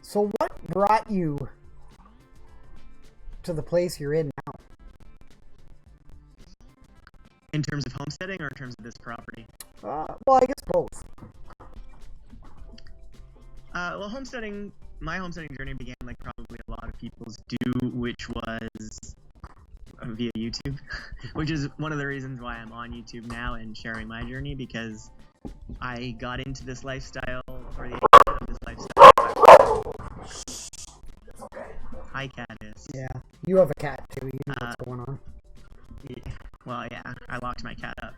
So what brought you to the place you're in now? In terms of homesteading or in terms of this property? Well, I guess both. Well, my homesteading journey began like probably a lot of people's do, which was via YouTube, which is one of the reasons why I'm on YouTube now and sharing my journey, because I got into this lifestyle, or the idea of this lifestyle. Hi, Caddis. Yeah, you have a cat too. You know what's going on. Yeah, well, yeah, I locked my cat up.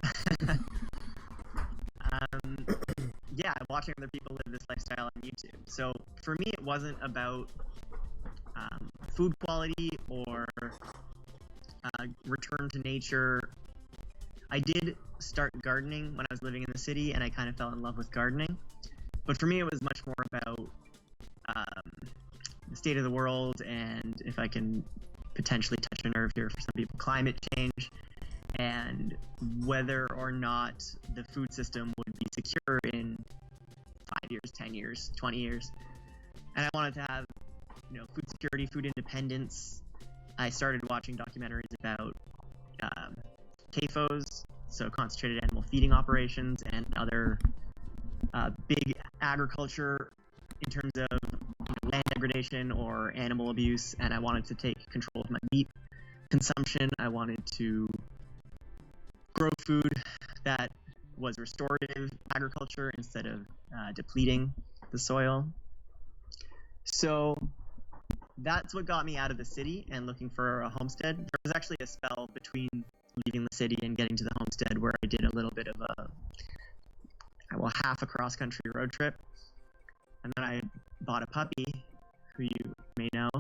Yeah, watching other people live this lifestyle on YouTube. So for me, it wasn't about food quality or return to nature. I did start gardening when I was living in the city, and I kind of fell in love with gardening. But for me, it was much more about the state of the world, and if I can potentially touch a nerve here for some people, climate change, and whether or not the food system would be secure in 5 years, 10 years, 20 years. And I wanted to have, food security, food independence. I started watching documentaries about CAFOs, so concentrated animal feeding operations, and other big agriculture in terms of land degradation or animal abuse, and I wanted to take control of my meat consumption. I wanted to grow food that was restorative agriculture instead of depleting the soil. So that's what got me out of the city and looking for a homestead. There was actually a spell between leaving the city and getting to the homestead where I did a little bit of half a cross-country road trip. And then I bought a puppy, who you may know,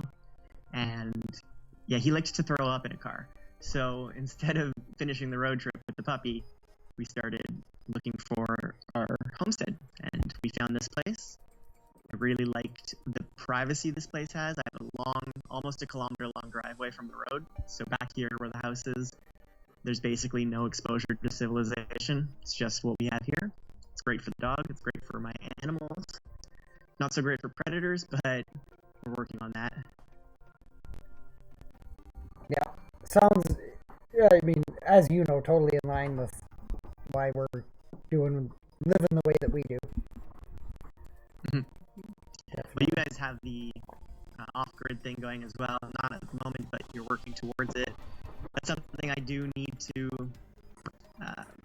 and yeah, he liked to throw up in a car. So instead of finishing the road trip with the puppy, we started looking for our homestead, and we found this place. I really liked the privacy this place has. I have a long, almost a kilometer long driveway from the road. So back here where the house is, there's basically no exposure to civilization. It's just what we have here. It's great for the dog. It's great for my animals. Not so great for predators, but we're working on that. Yeah, sounds, I mean, as you know, totally in line with why we're living the way that we do. Mm-hmm. But you guys have the off-grid thing going as well. Not at the moment, but you're working towards it. That's something I do need to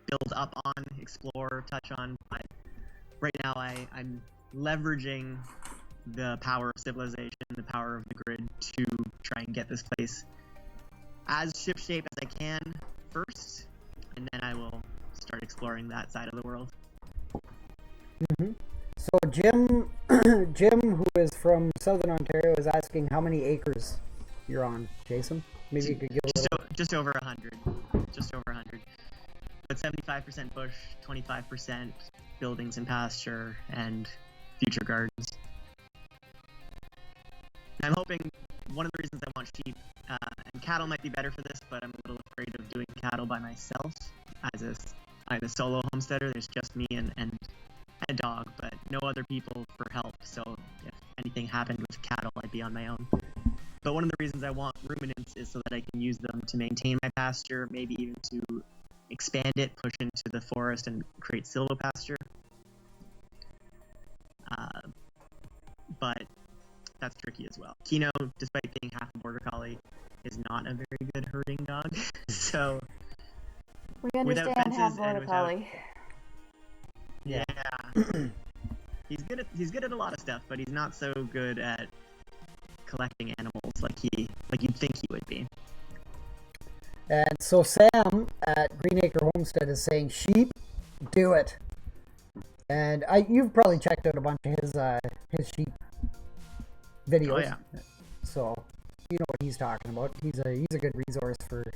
build up on, explore, touch on. Right now, I'm leveraging the power of civilization, the power of the grid, to try and get this place as ship-shape as I can first, and then I will start exploring that side of the world. Mm-hmm. So Jim, who is from Southern Ontario, is asking how many acres you're on, Jason. Maybe you could give just over 100. Just over 100. But 75% bush, 25% buildings and pasture, and future gardens. And I'm hoping one of the reasons I want sheep and cattle might be better for this, but I'm a little afraid of doing cattle by myself. I'm a solo homesteader. There's just me and a dog, but no other people for help. So if anything happened with cattle, I'd be on my own. But one of the reasons I want ruminants is so that I can use them to maintain my pasture, maybe even to expand it, push into the forest, and create silvopasture. But that's tricky as well. Kino, despite being half a border collie, is not a very good herding dog. So We without understand half fences border and without, collie. yeah, he's good at a lot of stuff, but he's not so good at collecting animals like you'd think he would be. And so Sam at Greenacre Homestead is saying, sheep, do it. And you've probably checked out a bunch of his sheep videos. Oh yeah. So you know what he's talking about. He's a good resource for.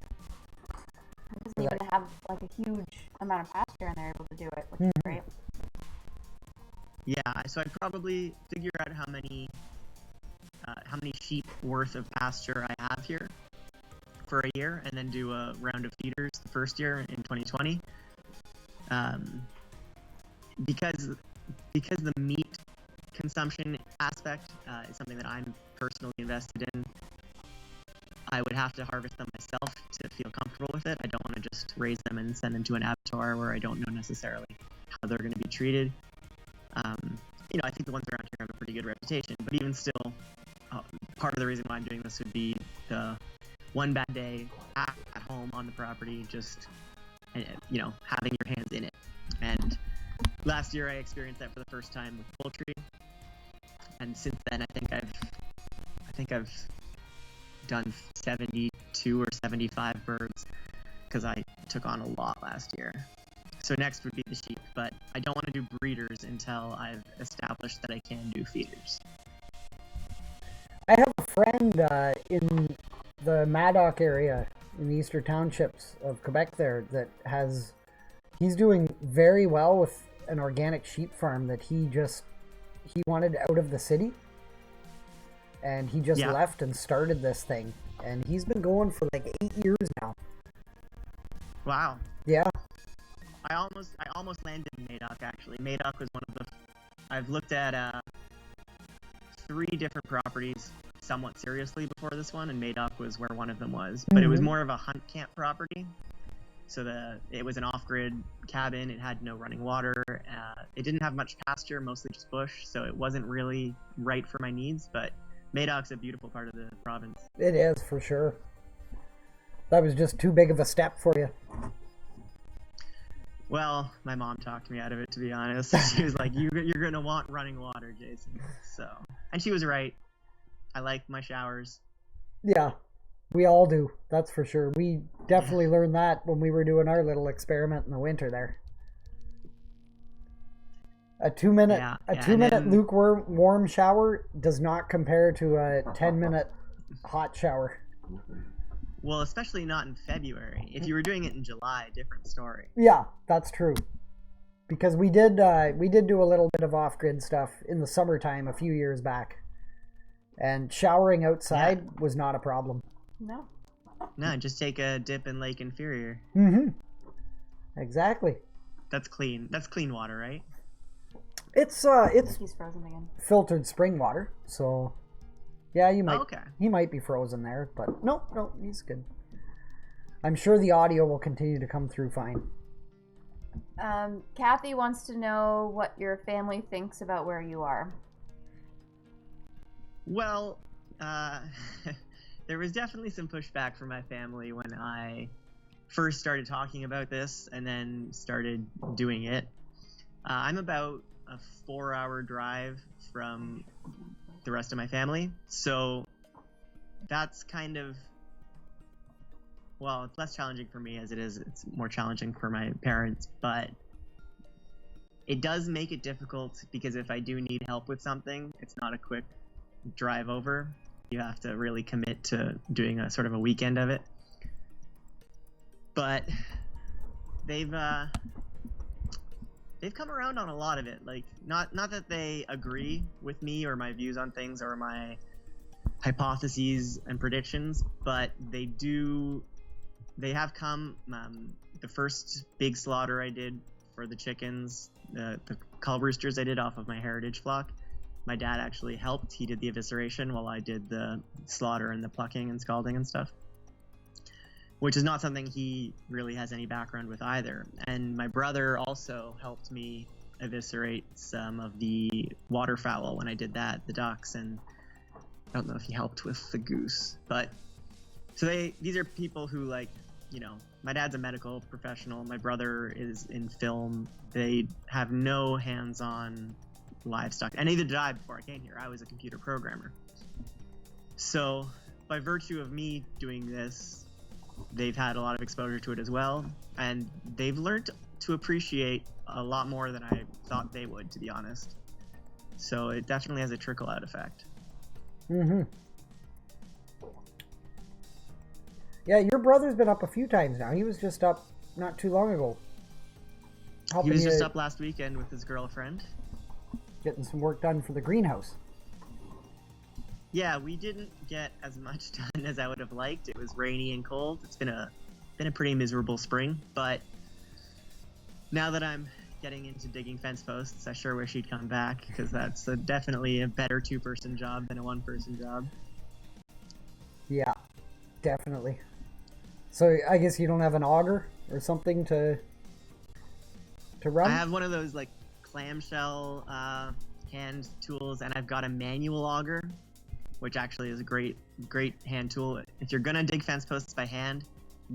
He doesn't even have like a huge amount of pasture, and they're able to do it, which is great. Yeah, so I'd probably figure out how many sheep worth of pasture I have here for a year, and then do a round of feeders the first year in 2020. Because the meat consumption aspect is something that I'm personally invested in, I would have to harvest them myself to feel comfortable with it. I don't want to just raise them and send them to an abattoir where I don't know necessarily how they're going to be treated. I think the ones around here have a pretty good reputation, but even still, part of the reason why I'm doing this would be the one bad day at home on the property, just having your hands in it. And last year I experienced that for the first time with poultry, and since then I think I've done 72 or 75 birds because I took on a lot last year. So next would be the sheep, but I don't want to do breeders until I've established that I can do feeders. I have a friend in the Madoc area in the Eastern Townships of Quebec there that he's doing very well with an organic sheep farm that he wanted out of the city, and he just left and started this thing, and he's been going for like 8 years now. Wow. Yeah. I almost landed in Madoc, actually. Madoc was one of the... I've looked at 3 different properties somewhat seriously before this one, and Madoc was where one of them was. But it was more of a hunt camp property. So it was an off-grid cabin. It had no running water. It didn't have much pasture, mostly just bush, so it wasn't really right for my needs. But Madoc's a beautiful part of the province. It is, for sure. That was just too big of a step for you. Well, my mom talked me out of it, to be honest. She was like, you're going to want running water, Jason. And she was right. I like my showers. Yeah, we all do. That's for sure. We definitely learned that when we were doing our little experiment in the winter there. A 2-minute lukewarm shower does not compare to a 10-minute hot shower. Well, especially not in February. If you were doing it in July, different story. Yeah, that's true. Because we did do a little bit of off-grid stuff in the summertime a few years back. And showering outside was not a problem. No. No, just take a dip in Lake Inferior. Mm-hmm. Exactly. That's clean. That's clean water, right? It's He's frozen again. Filtered spring water, so yeah, he might be frozen there, but no, he's good. I'm sure the audio will continue to come through fine. Kathy wants to know what your family thinks about where you are. Well, there was definitely some pushback from my family when I first started talking about this and then started doing it. I'm about a 4-hour drive from the rest of my family, so that's kind of, well, it's less challenging for me as it's more challenging for my parents, but it does make it difficult because if I do need help with something, it's not a quick drive over. You have to really commit to doing a sort of a weekend of it. But they've come around on a lot of it. Like, not that they agree with me or my views on things or my hypotheses and predictions, but they have come. The first big slaughter I did for the chickens, the cull roosters I did off of my heritage flock, my dad actually helped. He did the evisceration while I did the slaughter and the plucking and scalding and stuff, which is not something he really has any background with either. And my brother also helped me eviscerate some of the waterfowl when I did that, the ducks, and I don't know if he helped with the goose, but so these are people who, like, you know, my dad's a medical professional, my brother is in film. They have no hands-on livestock, and neither did I before I came here. I was a computer programmer. So by virtue of me doing this, they've had a lot of exposure to it as well, and they've learned to appreciate a lot more than I thought they would, to be honest. So it definitely has a trickle-out effect. Mm-hmm. Yeah, your brother's been up a few times now. He was just up not too long ago. He was just up last weekend with his girlfriend. Getting some work done for the greenhouse. Yeah, we didn't get as much done as I would have liked. It was rainy and cold. It's been a pretty miserable spring, but now that I'm getting into digging fence posts, I sure wish he'd come back, because that's definitely a better two-person job than a one-person job. Yeah, definitely. So I guess you don't have an auger or something to run? I have one of those like clamshell hand tools, and I've got a manual auger, which actually is a great hand tool. If you're gonna dig fence posts by hand,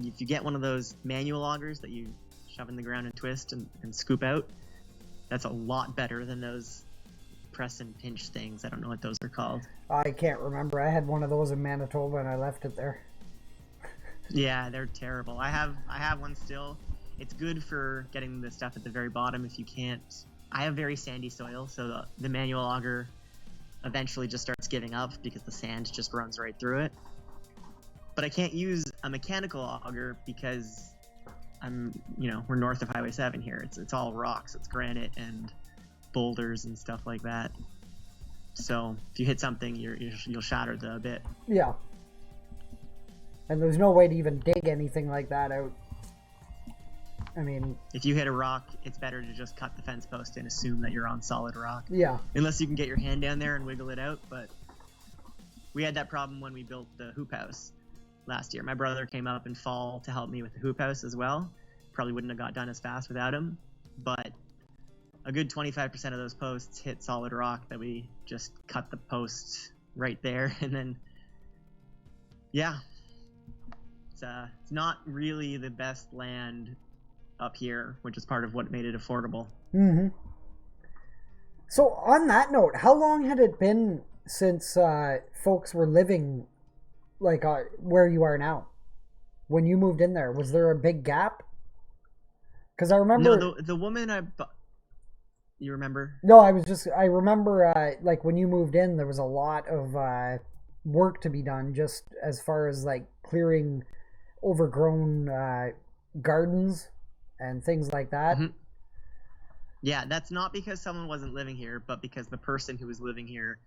if you get one of those manual augers that you shove in the ground and twist and scoop out, that's a lot better than those press and pinch things. I don't know what those are called. I can't remember. I had one of those in Manitoba and I left it there. Yeah, they're terrible. I have one still. It's good for getting the stuff at the very bottom if you can't. I have very sandy soil, so the manual auger eventually just starts giving up because the sand just runs right through it. But I can't use a mechanical auger because we're north of Highway 7 here. It's all rocks. It's granite and boulders and stuff like that. So if you hit something, you'll shatter the bit. Yeah. And there's no way to even dig anything like that out. I mean, if you hit a rock, it's better to just cut the fence post and assume that you're on solid rock. Yeah. Unless you can get your hand down there and wiggle it out. But we had that problem when we built the hoop house last year. My brother came up in fall to help me with the hoop house as well. Probably wouldn't have got done as fast without him. But a good 25% of those posts hit solid rock that we just cut the post right there. And then, yeah, it's not really the best land up here, which is part of what made it affordable. Mm-hmm. So on that note, how long had it been since folks were living like where you are now? When you moved in there, was there a big gap? Because I remember... No, the woman you remember? No, I remember like when you moved in, there was a lot of work to be done just as far as like clearing overgrown gardens and things like that. Mm-hmm. Yeah, that's not because someone wasn't living here, but because the person who was living here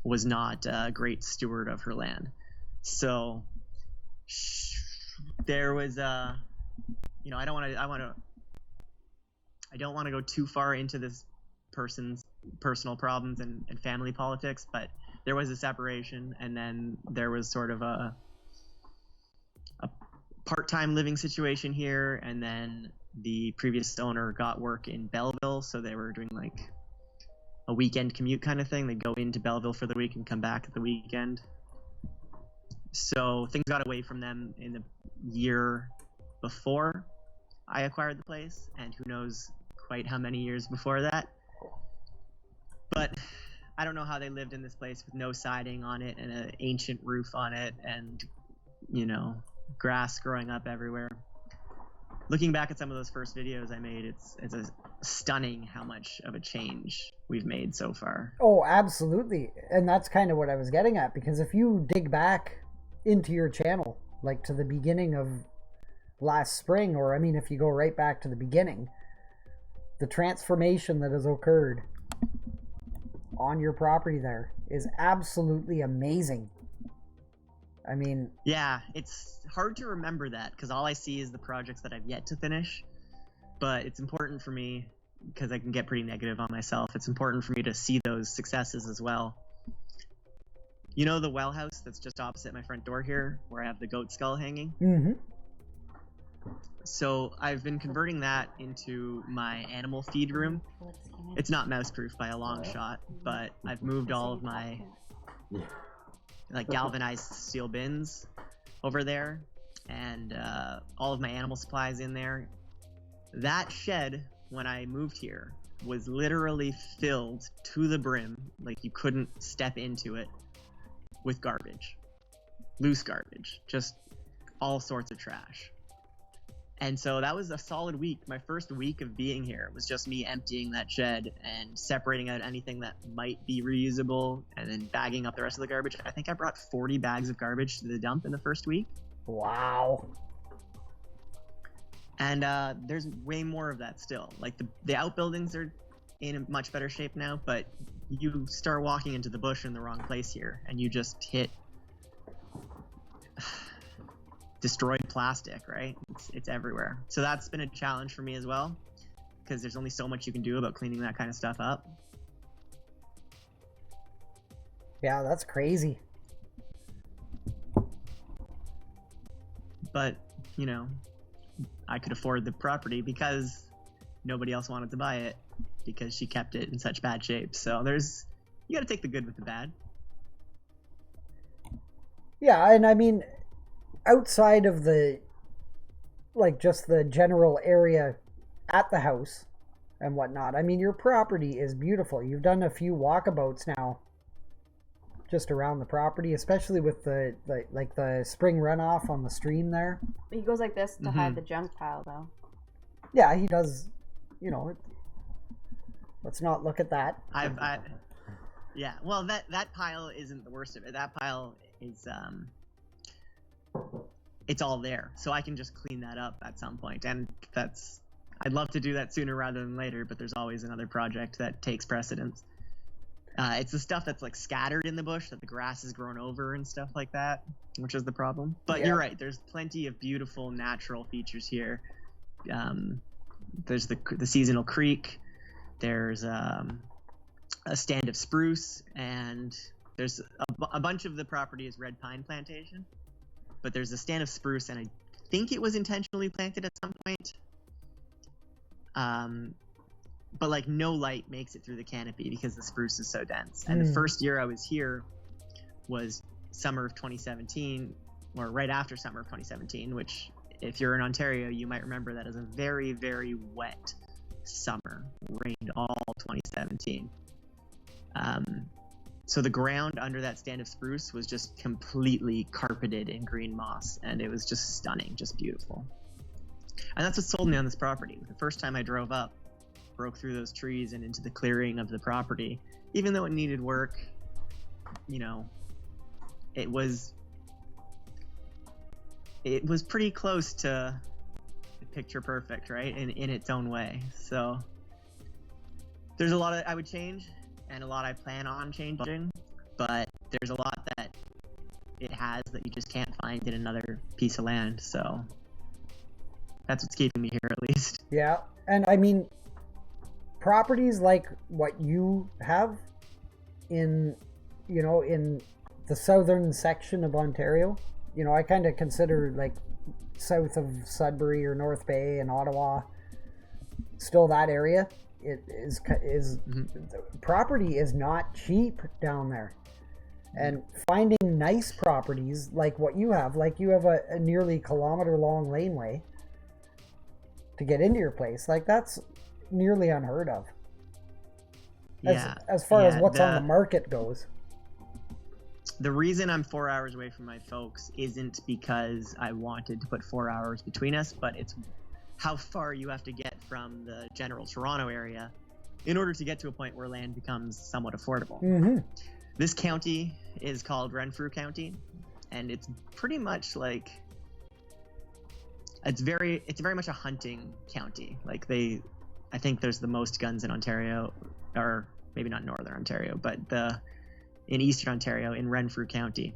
was not a great steward of her land. So there was I don't want to go too far into this person's personal problems and family politics, but there was a separation, and then there was sort of a part-time living situation here, and then the previous owner got work in Belleville, so they were doing like a weekend commute kind of thing. They'd go into Belleville for the week and come back at the weekend. So things got away from them in the year before I acquired the place, and who knows quite how many years before that. But I don't know how they lived in this place with no siding on it and an ancient roof on it and, grass growing up everywhere. Looking back at some of those first videos I made, it's stunning how much of a change we've made so far. Oh, absolutely. And that's kind of what I was getting at, because if you dig back into your channel, like to the beginning of last spring, or I mean, if you go right back to the beginning, the transformation that has occurred on your property there is absolutely amazing. I mean... Yeah, it's hard to remember that because all I see is the projects that I've yet to finish, but it's important for me because I can get pretty negative on myself. It's important for me to see those successes as well. You know the well house that's just opposite my front door here, where I have the goat skull hanging? Mm-hmm. So I've been converting that into my animal feed room. It's not mouse-proof by a long shot, but I've moved all of my like galvanized steel bins over there, and all of my animal supplies in there. That shed, when I moved here, was literally filled to the brim, like you couldn't step into it, with garbage. Loose garbage. Just all sorts of trash. And so that was a solid week. My first week of being here was just me emptying that shed and separating out anything that might be reusable and then bagging up the rest of the garbage. I think I brought 40 bags of garbage to the dump in the first week. Wow. And there's way more of that still. Like the outbuildings are in a much better shape now, but you start walking into the bush in the wrong place here, and you just hit destroyed plastic, right? It's everywhere. So that's been a challenge for me as well, because there's only so much you can do about cleaning that kind of stuff up. Yeah, that's crazy. But, you know, I could afford the property because nobody else wanted to buy it because she kept it in such bad shape. So you got to take the good with the bad. Yeah, and I mean, outside of just the general area at the house and whatnot, I mean, your property is beautiful. You've done a few walkabouts now just around the property, especially with the spring runoff on the stream there. He goes like this to hide the junk pile, though. Yeah, he does. You know, let's not look at that. Yeah. Well, that pile isn't the worst of it. That pile is it's all there, so I can just clean that up at some point, and I'd love to do that sooner rather than later, but there's always another project that takes precedence. It's the stuff that's like scattered in the bush that the grass has grown over and stuff like that, which is the problem. But You're right. There's plenty of beautiful natural features here. There's the seasonal creek. There's a stand of spruce, and there's a bunch of the property is red pine plantation. But there's a stand of spruce, and I think it was intentionally planted at some point. But like no light makes it through the canopy because the spruce is so dense. And the first year I was here was summer of 2017, or right after summer of 2017, which if you're in Ontario, you might remember that as a very, very wet summer. It rained all 2017. So the ground under that stand of spruce was just completely carpeted in green moss, and it was just stunning, just beautiful. And that's what sold me on this property. The first time I drove up, broke through those trees and into the clearing of the property, even though it needed work, you know, it was pretty close to picture perfect, right? In its own way. So there's a lot I would change and a lot I plan on changing, but there's a lot that it has that you just can't find in another piece of land. So that's what's keeping me here, at least. Yeah, and I mean, properties like what you have in the southern section of Ontario, you know, I kind of consider like south of Sudbury or North Bay and Ottawa still that area. It is property is not cheap down there, and finding nice properties like what you have, a nearly kilometer-long laneway to get into your place, like that's nearly unheard of. As far as what's on the market goes. The reason I'm 4 hours away from my folks isn't because I wanted to put 4 hours between us, but it's how far you have to get from the general Toronto area in order to get to a point where land becomes somewhat affordable. Mm-hmm. This county is called Renfrew County, and it's pretty much like it's very much a hunting county. Like I think there's the most guns in Ontario, or maybe not Northern Ontario, but in Eastern Ontario, in Renfrew County,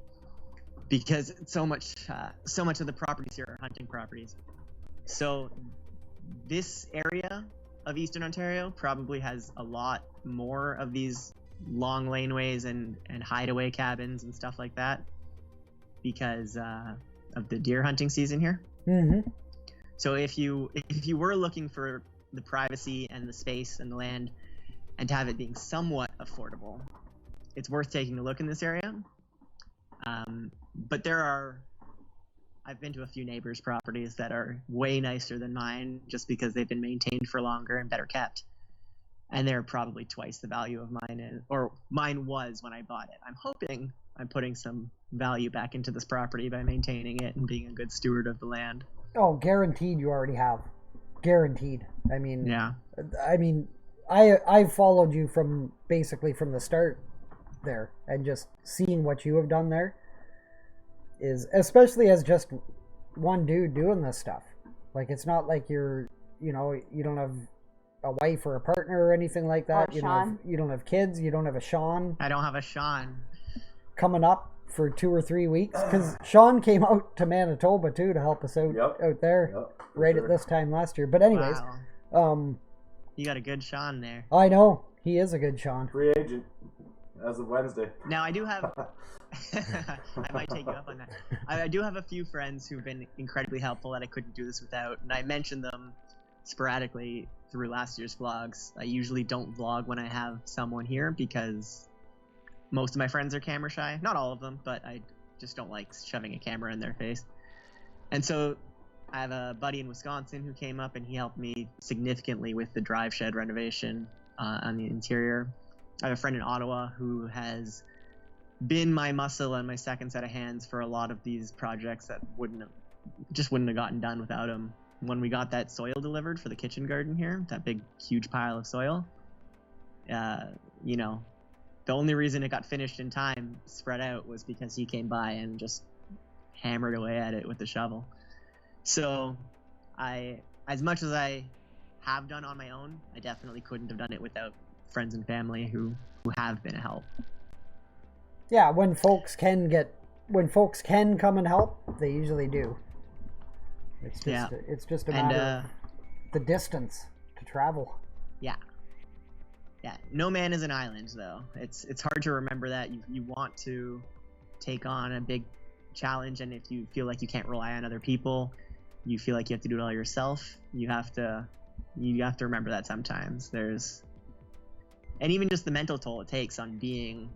because so much of the properties here are hunting properties. So this area of Eastern Ontario probably has a lot more of these long laneways and hideaway cabins and stuff like that because of the deer hunting season here. Mm-hmm. So if you were looking for the privacy and the space and the land and to have it being somewhat affordable, it's worth taking a look in this area. But I've been to a few neighbors' properties that are way nicer than mine just because they've been maintained for longer and better kept. And they're probably twice the value of mine, or mine was when I bought it. I'm hoping I'm putting some value back into this property by maintaining it and being a good steward of the land. Oh, guaranteed you already have. Guaranteed. I mean, Yeah. I followed you from the start there, and just seeing what you have done there is, especially as just one dude doing this stuff. Like, it's not like you don't have a wife or a partner or anything like that. Or Sean. You don't have kids. You don't have a Sean I don't have a Sean. coming up for 2 or 3 weeks, because Sean came out to Manitoba too to help us out there Yep, at this time last year. But anyways, Wow. You got a good Sean there. I know he is a good Sean. Free agent as of Wednesday. Now, I do have... I might take you up on that. I do have a few friends who've been incredibly helpful that I couldn't do this without, and I mentioned them sporadically through last year's vlogs. I usually don't vlog when I have someone here because most of my friends are camera shy. Not all of them, but I just don't like shoving a camera in their face. And so I have a buddy in Wisconsin who came up and he helped me significantly with the drive shed renovation on the interior. I have a friend in Ottawa who has been my muscle and my second set of hands for a lot of these projects that wouldn't have gotten done without him. When we got that soil delivered for the kitchen garden here, that big huge pile of soil, the only reason it got finished in time, spread out, was because he came by and just hammered away at it with the shovel. So as much as I have done on my own, I definitely couldn't have done it without friends and family who have been a help. Yeah, when folks can come and help, they usually do. It's just a matter of the distance to travel. Yeah. No man is an island, though. It's hard to remember that. You want to take on a big challenge, and if you feel like you can't rely on other people, you feel like you have to do it all yourself. You have to remember that sometimes. And even just the mental toll it takes on being,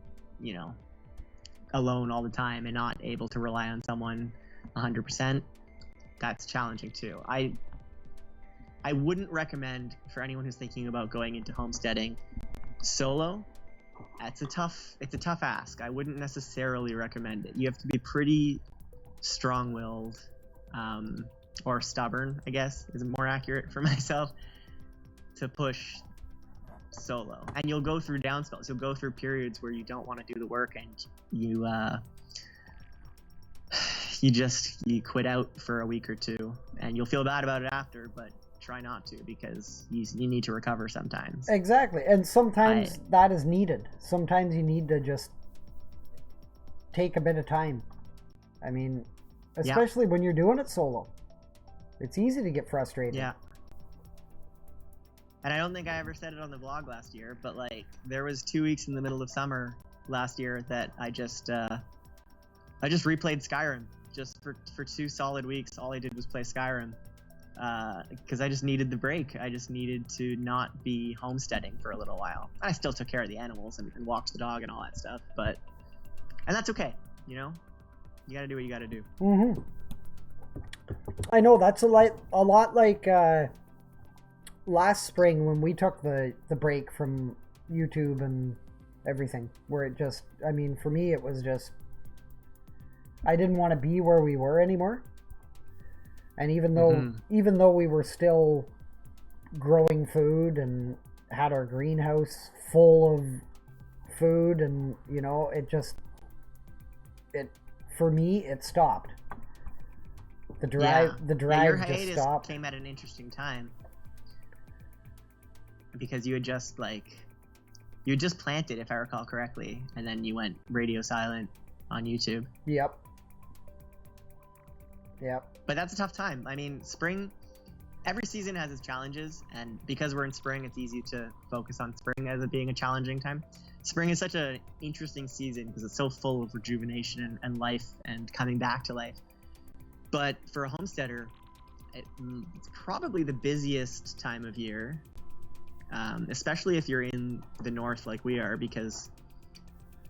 alone all the time and not able to rely on someone 100%. That's challenging too. I wouldn't recommend for anyone who's thinking about going into homesteading solo. It's a tough ask. I wouldn't necessarily recommend it. You have to be pretty strong-willed, or stubborn, I guess is more accurate for myself, to push solo. And you'll go through down spells. You'll go through periods where you don't want to do the work, and you quit out for a week or two, and you'll feel bad about it after, but try not to, because you need to recover sometimes. Exactly. And sometimes that is needed. Sometimes you need to just take a bit of time. I mean, especially when you're doing it solo. It's easy to get frustrated. Yeah. And I don't think I ever said it on the vlog last year, but there was 2 weeks in the middle of summer last year that I just replayed Skyrim just for 2 solid weeks. All I did was play Skyrim because I just needed the break. I just needed to not be homesteading for a little while. I still took care of the animals and walked the dog and all that stuff, and that's okay. You gotta do what you gotta do. Mm-hmm. I know that's a lot like last spring when we took the break from YouTube and everything, where it just, for me it was just, I didn't want to be where we were anymore. And even though we were still growing food and had our greenhouse full of food, and for me it stopped. The drive your just hiatus stopped. Came at an interesting time because you had just planted, if I recall correctly, and then you went radio silent on YouTube. Yep. But that's a tough time. Spring, every season has its challenges, and because we're in spring, it's easy to focus on spring as it being a challenging time. Spring is such an interesting season because it's so full of rejuvenation and life and coming back to life. But for a homesteader, it's probably the busiest time of year, especially if you're in the north like we are, because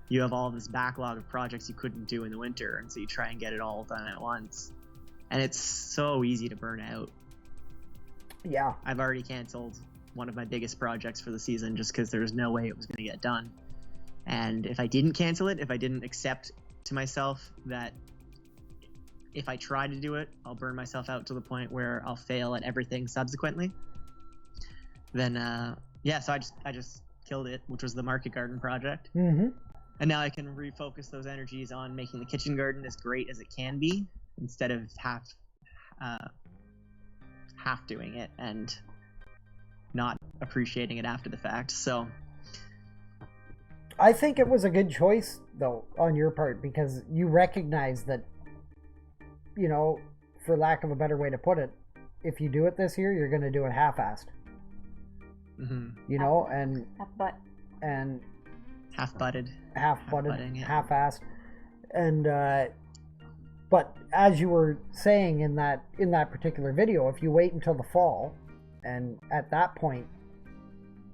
you have all this backlog of projects you couldn't do in the winter, and so you try and get it all done at once. And it's so easy to burn out. Yeah. I've already canceled one of my biggest projects for the season just because there was no way it was going to get done. And if I didn't cancel it, if I didn't accept to myself that if I try to do it, I'll burn myself out to the point where I'll fail at everything subsequently, then so I just killed it, which was the market garden project. Mm-hmm. And now I can refocus those energies on making the kitchen garden as great as it can be, instead of half doing it and not appreciating it after the fact. So I think it was a good choice, though, on your part, because you recognize that, you know, for lack of a better way to put it, if you do it this year, you're going to do it half-assed. Mm-hmm. You know, and half-butted, half-assed, and but as you were saying in that particular video, if you wait until the fall, and at that point,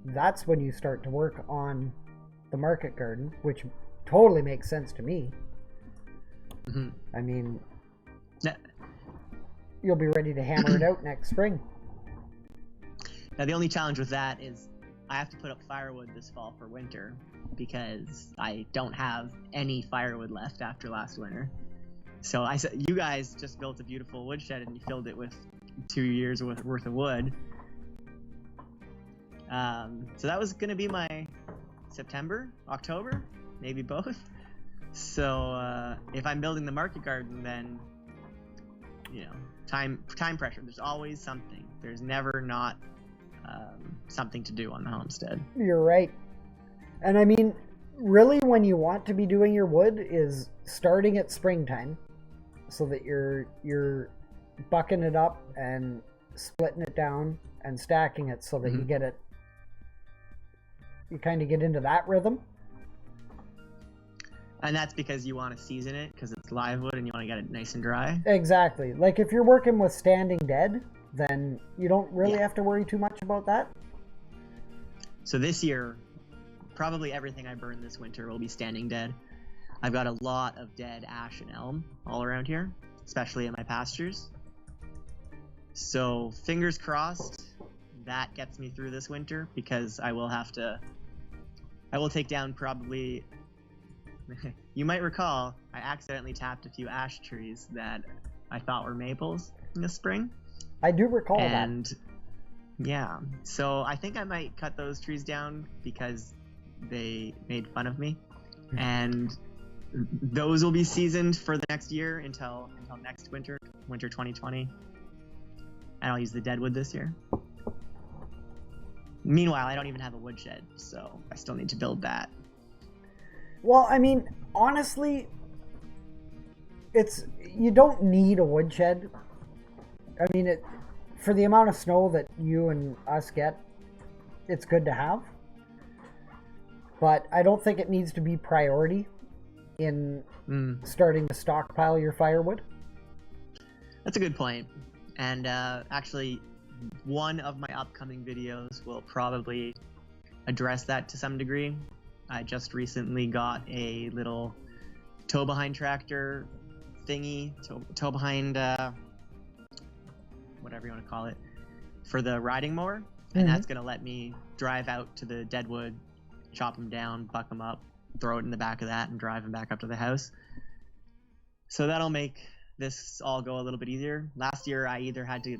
that's when you start to work on the market garden, which totally makes sense to me. Mm-hmm. I mean, you'll be ready to hammer it out next spring. Now, the only challenge with that is I have to put up firewood this fall for winter, because I don't have any firewood left after last winter. So I said, you guys just built a beautiful woodshed and you filled it with 2 years worth of wood. So that was going to be my September, October, maybe both. So if I'm building the market garden, then, you know, time pressure. There's always something. There's never not something to do on the homestead. You're right. And I mean, really, when you want to be doing your wood is starting at springtime, so that you're bucking it up and splitting it down and stacking it so that you get it. You kind of get into that rhythm. And that's because you want to season it, because it's live wood and you want to get it nice and dry. Exactly. Like if you're working with standing dead, then you don't really have to worry too much about that. So this year, probably everything I burn this winter will be standing dead. I've got a lot of dead ash and elm all around here, especially in my pastures. So fingers crossed that gets me through this winter, because I will take down probably, you might recall, I accidentally tapped a few ash trees that I thought were maples in the spring. I do recall and yeah, so I think I might cut those trees down because they made fun of me, and those will be seasoned for the next year until next winter 2020, and I'll use the dead wood this year. Meanwhile, I don't even have a woodshed, so I still need to build that. Well, I mean, honestly, you don't need a woodshed. I mean, for the amount of snow that you and us get, it's good to have. But I don't think it needs to be priority in starting to stockpile your firewood. That's a good point. And actually, one of my upcoming videos will probably address that to some degree. I just recently got a little tow behind tractor thingy, tow behind, whatever you want to call it, for the riding mower. And that's going to let me drive out to the deadwood, chop them down, buck them up, throw it in the back of that, and drive them back up to the house. So that'll make this all go a little bit easier. Last year, I either had to,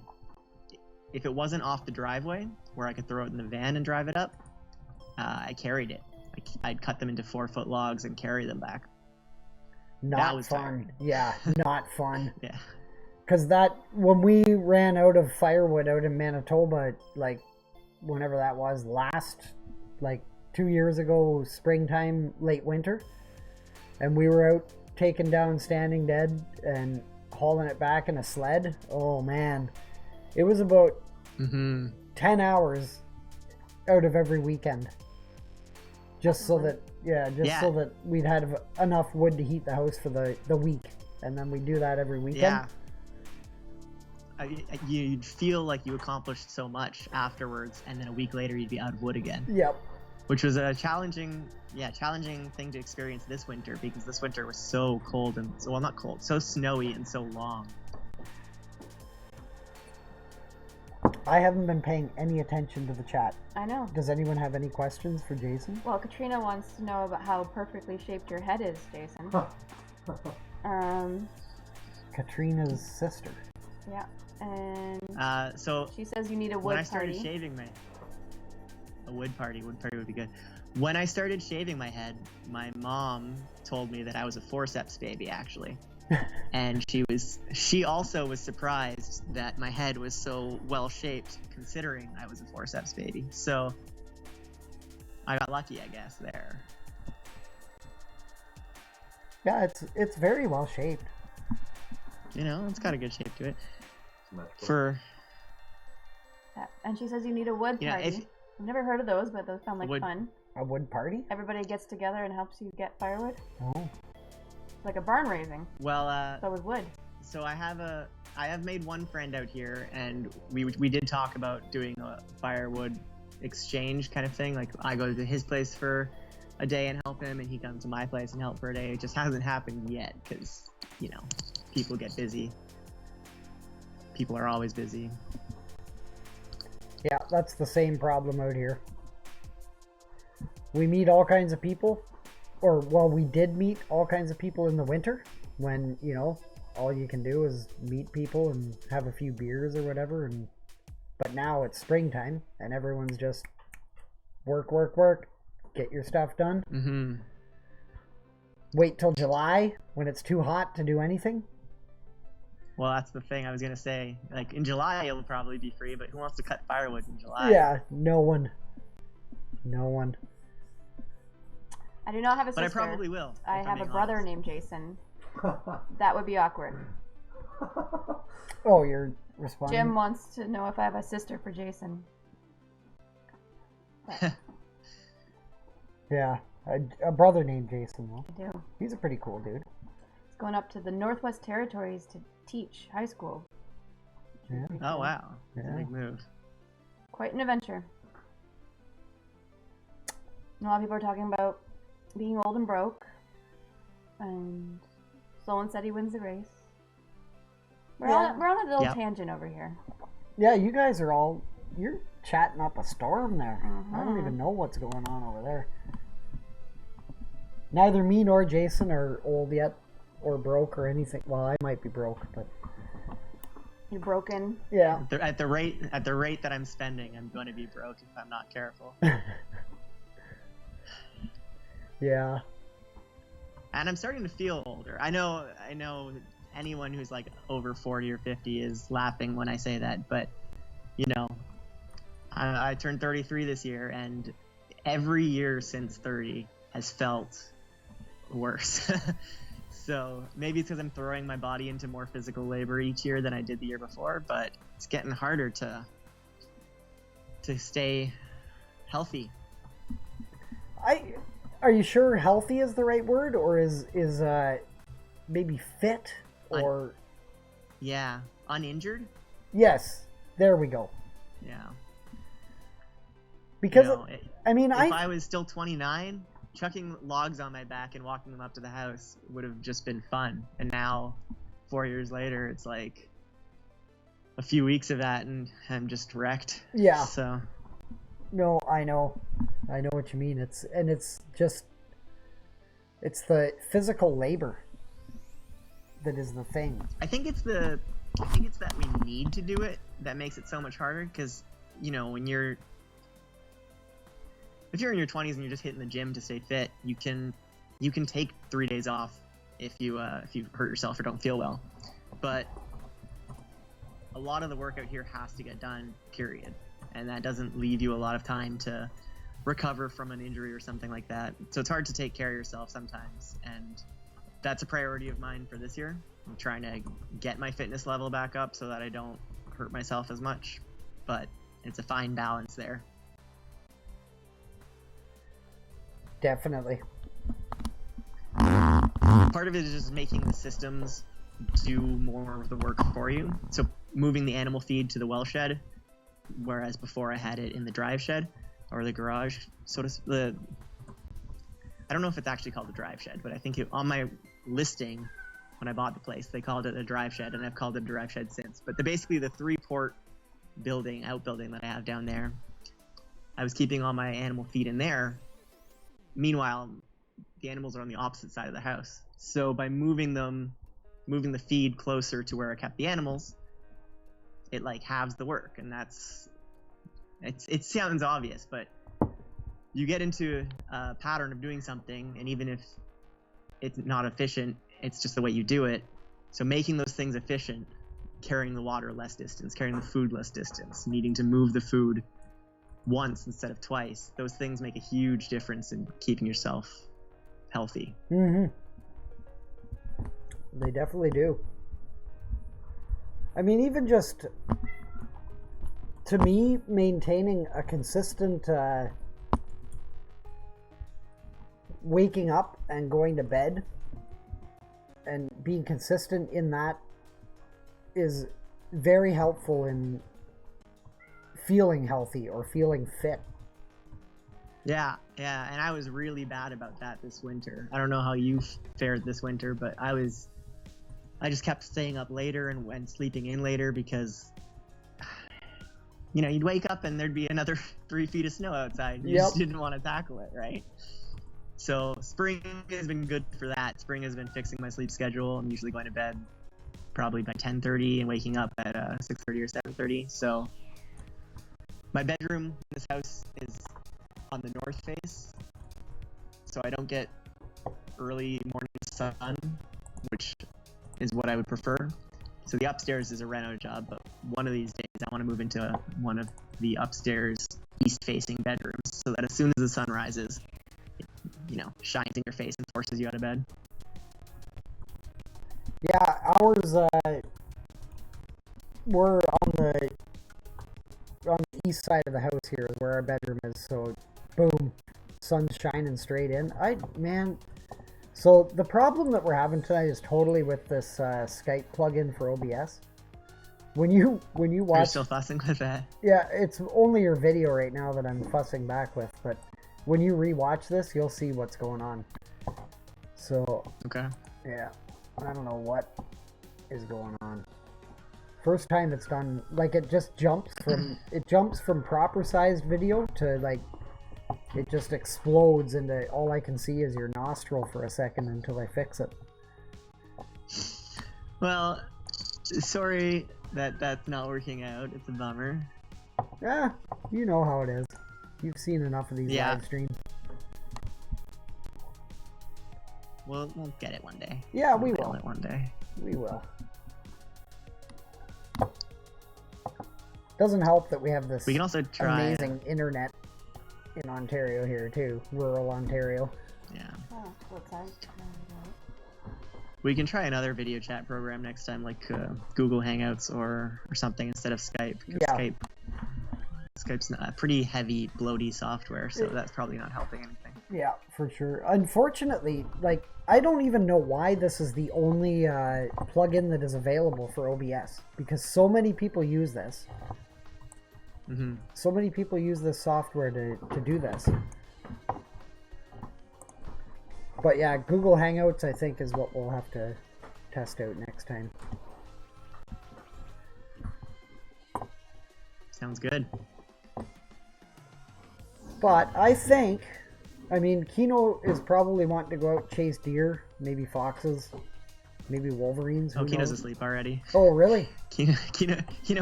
if it wasn't off the driveway where I could throw it in the van and drive it up, I carried it. I'd cut them into 4-foot logs and carry them back. Not fun. Tiring. Yeah, not fun. Yeah. Because when we ran out of firewood out in Manitoba, like, whenever that was, 2 years ago, springtime, late winter, and we were out taking down standing dead and hauling it back in a sled. Oh man, it was about 10 hours out of every weekend, just so that so that we'd have enough wood to heat the house for the week, and then we'd do that every weekend. You'd feel like you accomplished so much afterwards, and then a week later you'd be out of wood again. Yep. which was a challenging thing to experience this winter, because this winter was so cold and not cold, so snowy and so long. I haven't been paying any attention to the chat. I know. Does anyone have any questions for Jason? Well, Katrina wants to know about how perfectly shaped your head is, Jason. Katrina's sister. Yeah, and So she says you need a wood when I started party. shaving a wood party would be good. When I started shaving my head, my mom told me that I was a forceps baby, actually. And she also was surprised that my head was so well shaped, considering I was a forceps baby. So I got lucky, I guess, there. Yeah, it's very well shaped. You know, it's got a good shape to it. Symmetrical. For Yeah, and she says you need a wood Yeah, party. if- I've never heard of those, but those sound like Wood- fun. A wood party? Everybody gets together and helps you get firewood. Oh. Like a barn raising, well, but with wood. so I have made one friend out here, and we did talk about doing a firewood exchange kind of thing. Like I go to his place for a day and help him, and he comes to my place and help for a day. It just hasn't happened yet because, you know, people get busy. People are always busy. Yeah, that's the same problem out here. We meet all kinds of people, or, well, we did meet all kinds of people in the winter when, you know, all you can do is meet people and have a few beers or whatever. But now it's springtime and everyone's just work, get your stuff done. Mm-hmm. Wait till July when it's too hot to do anything. Well, that's the thing I was gonna say. Like in July, it'll probably be free, but who wants to cut firewood in July? Yeah, no one. I do not have a But sister. I probably will. I if I'm have a being brother honest. named Jason. That would be awkward. Oh, you're responding? Jim wants to know if I have a sister for Jason. Yeah, a brother named Jason, though. I do. He's a pretty cool dude. He's going up to the Northwest Territories to teach high school. Yeah. Oh wow, that's Yeah. a big move. Quite an adventure. A lot of people are talking about being old and broke. And Solon said he wins the race. We're on a little Yep. tangent over here. Yeah, you guys are you're chatting up a storm there. I don't Mhm. even know what's going on over there. Neither me nor Jason are old yet, or broke or anything. Well, I might be broke, but You're broken. yeah. At the rate that I'm spending, I'm going to be broke if I'm not careful. Yeah. And I'm starting to feel older. I know anyone who's like over 40 or 50 is laughing when I say that, but you know, I turned 33 this year, and every year since 30 has felt worse. So maybe it's because I'm throwing my body into more physical labor each year than I did the year before, but it's getting harder to stay healthy. Are you sure healthy is the right word, or is maybe fit, or Yeah, uninjured. yes, there we go. Yeah. Because You know, if if I was still 29, chucking logs on my back and walking them up to the house would have just been fun. And now, 4 years later, it's like a few weeks of that and I'm just wrecked. Yeah. So, No, I know what you mean. It's the physical labor that is the thing. I think it's that we need to do it that makes it so much harder, because, you know, if you're in your 20s and you're just hitting the gym to stay fit, you can take 3 days off if you hurt yourself or don't feel well. But a lot of the work out here has to get done, period. And that doesn't leave you a lot of time to recover from an injury or something like that. So it's hard to take care of yourself sometimes. And that's a priority of mine for this year. I'm trying to get my fitness level back up so that I don't hurt myself as much. But it's a fine balance there. Definitely. Part of it is just making the systems do more of the work for you. So moving the animal feed to the well shed, whereas before I had it in the drive shed, or the garage. I don't know if it's actually called a drive shed, but I think on my listing when I bought the place, they called it a drive shed, and I've called it a drive shed since. But basically the 3-port outbuilding that I have down there, I was keeping all my animal feed in there. Meanwhile, the animals are on the opposite side of the house. So by moving the feed closer to where I kept the animals, it like halves the work. And it sounds obvious, but you get into a pattern of doing something, and even if it's not efficient, it's just the way you do it. So making those things efficient, carrying the water less distance, carrying the food less distance, needing to move the food once instead of twice, those things make a huge difference in keeping yourself healthy. Mm-hmm. They definitely do. I mean, even just, to me, maintaining a consistent waking up and going to bed and being consistent in that is very helpful in feeling healthy or feeling fit. Yeah, and I was really bad about that this winter. I don't know how you fared this winter, but I just kept staying up later and sleeping in later because, you'd wake up and there'd be another 3 feet of snow outside. You just didn't want to tackle it, right? So spring has been good for that. Spring has been fixing my sleep schedule. I'm usually going to bed probably by 10:30 and waking up at 6:30 or 7:30. So my bedroom in this house is on the north face, so I don't get early morning sun, which is what I would prefer. So the upstairs is a reno job, but one of these days I want to move into one of the upstairs east-facing bedrooms so that as soon as the sun rises, it, shines in your face and forces you out of bed. Yeah, ours, we're on the east side of the house here is where our bedroom is, so boom, sun's shining straight in. So the problem that we're having tonight is totally with this Skype plugin for OBS. When you watch, You're still fussing with that? Yeah, it's only your video right now that I'm fussing back with, but when you rewatch this, you'll see what's going on. So okay, yeah, I don't know what is going on. First time it's done, like it jumps from proper sized video to like it just explodes into all I can see is your nostril for a second until I fix it. Well, sorry that's not working out. It's a bummer. Yeah, you know how it is. You've seen enough of these live streams. We'll get it one day. Yeah, we'll we will. It one day. We will. Doesn't help that we have this we can also try amazing internet in Ontario here too, rural Ontario. Yeah. Oh, what's that? We can try another video chat program next time, like Google Hangouts or something instead of Skype. Yeah. Skype's a pretty heavy, bloaty software, so that's probably not helping anything. Yeah, for sure. Unfortunately, like, I don't even know why this is the only plugin that is available for OBS, because so many people use this. Mm-hmm. So many people use this software to do this. But yeah, Google Hangouts, I think, is what we'll have to test out next time. Sounds good. But I think, Kino is probably wanting to go out and chase deer, maybe foxes, maybe wolverines. Oh, Kino's asleep already. Oh, really? Kino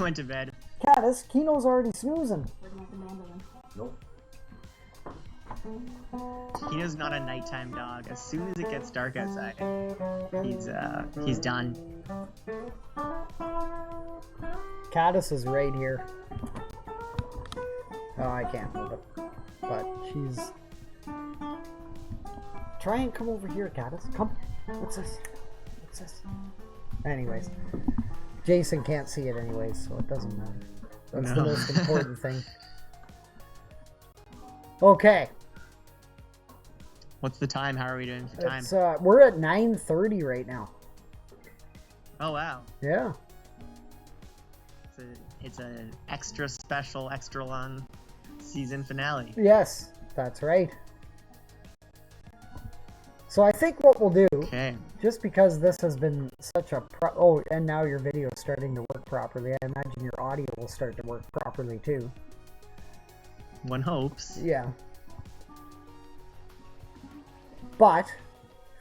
went to bed. Caddis, Kino's already snoozing. Nope. Kino's not a nighttime dog. As soon as it gets dark outside, he's done. Caddis is right here. Oh, I can't move it. But she's... Try and come over here, Caddis. Come. What's this? What's this? Anyways. Jason can't see it anyways, so it doesn't matter. That's the most important thing. Okay. What's the time? How are we doing for time? We're at 9:30 right now. Oh, wow. Yeah. It's a extra special, extra long season finale. Yes, that's right. So I think what we'll do, Okay. just because this has been such a oh, and now your video is starting to work properly. I imagine your audio will start to work properly too. One hopes. Yeah. But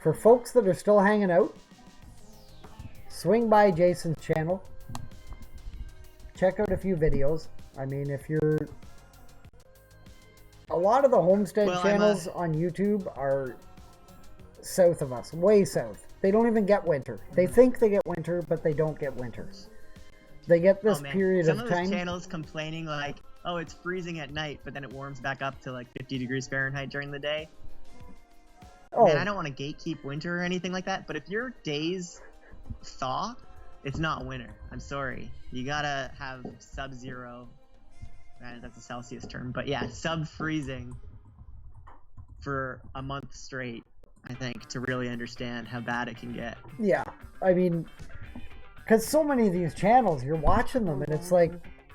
for folks that are still hanging out, swing by Jason's channel. Check out a few videos. I mean, if you're... A lot of the homestead channels on YouTube are south of us, way south. They don't even get winter. They think they get winter, but they don't get winter. They get this period of time. Some of those channels complaining like, oh, it's freezing at night, but then it warms back up to like 50 degrees Fahrenheit during the day. Oh. Man, I don't want to gatekeep winter or anything like that, but if your days thaw, it's not winter. I'm sorry. You gotta have sub-zero. That's a Celsius term, but yeah, sub-freezing for a month straight, I think, to really understand how bad it can get. Yeah, I mean, because so many of these channels, you're watching them and it's like,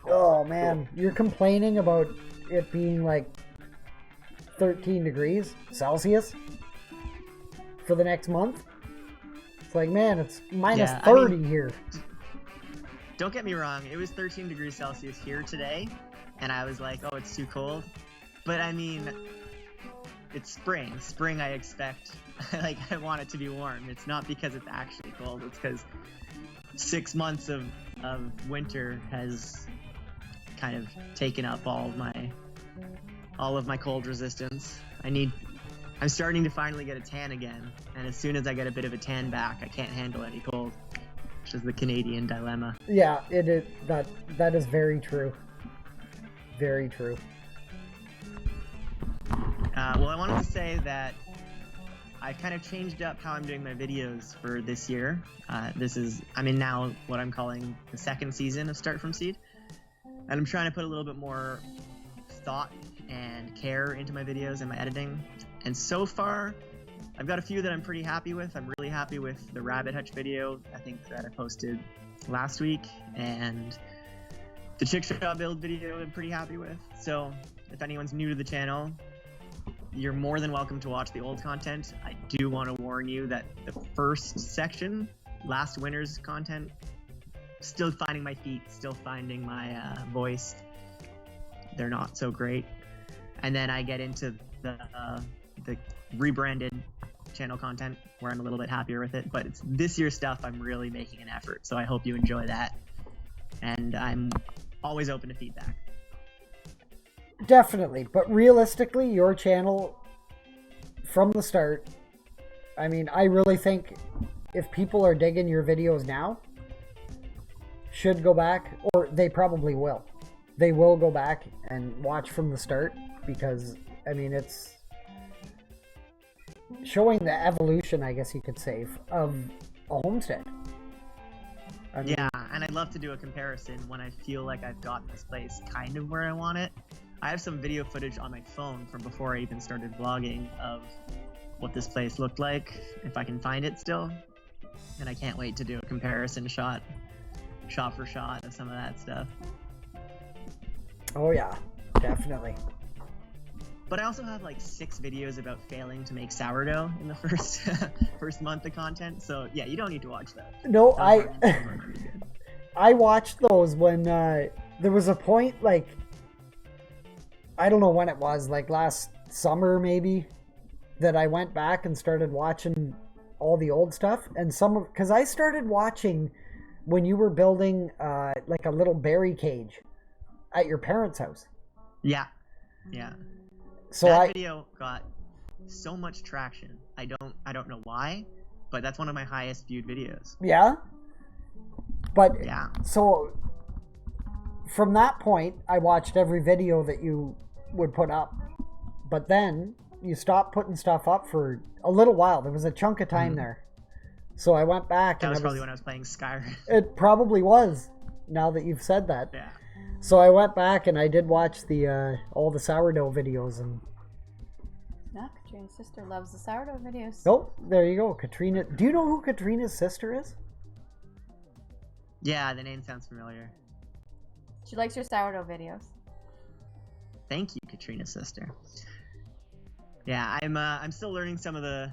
oh man, you're complaining about it being like 13 degrees Celsius for the next month. It's like, man, it's minus 30 here. Don't get me wrong, it was 13 degrees Celsius here today, and I was like, oh, it's too cold. But I mean, it's spring. Spring, I expect, like, I want it to be warm. It's not because it's actually cold. It's because 6 months of winter has kind of taken up all of my cold resistance. I'm starting to finally get a tan again, and as soon as I get a bit of a tan back, I can't handle any cold, which is the Canadian dilemma. Yeah, it is. That is very true. Very true. Well, I wanted to say that I kind of changed up how I'm doing my videos for this year. I'm in now what I'm calling the second season of Start From Seed, and I'm trying to put a little bit more thought and care into my videos and my editing. And so far, I've got a few that I'm pretty happy with. I'm really happy with the rabbit hutch video, I think, that I posted last week, and the chickshaw build video I'm pretty happy with. So if anyone's new to the channel, you're more than welcome to watch the old content. I do want to warn you that the first section, last winter's content, still finding my feet, still finding my voice. They're not so great. And then I get into the rebranded channel content where I'm a little bit happier with it. But it's this year's stuff I'm really making an effort. So I hope you enjoy that. And I'm always open to feedback. Definitely, but realistically, your channel from the start, I mean, I really think if people are digging your videos now, should go back, or they probably will. They will go back and watch from the start, because, I mean, it's showing the evolution, I guess you could say, of a homestead. I mean, yeah, and I'd love to do a comparison when I feel like I've gotten this place kind of where I want it. I have some video footage on my phone from before I even started vlogging of what this place looked like, if I can find it still. And I can't wait to do a comparison shot for shot of some of that stuff. Oh yeah, definitely. But I also have like 6 videos about failing to make sourdough in the first month of content. So yeah, you don't need to watch that. No, I watched those when there was a point, like, I don't know when it was, like last summer maybe, that I went back and started watching all the old stuff. And because I started watching when you were building like a little berry cage at your parents' house. Yeah. So that video got so much traction. I don't know why, but that's one of my highest viewed videos. Yeah? But yeah. So from that point, I watched every video that you would put up, but then you stopped putting stuff up for a little while. There was a chunk of time there, so I went back. That was probably when I was playing Skyrim. It probably was, now that you've said that. Yeah. So I went back and I did watch the all the sourdough videos. And yeah, Katrina's sister loves the sourdough videos. oh, there you go, Katrina. Do you know who Katrina's sister is? Yeah, the name sounds familiar. She likes your sourdough videos. Thank you, Katrina's sister. Yeah, I'm still learning some of the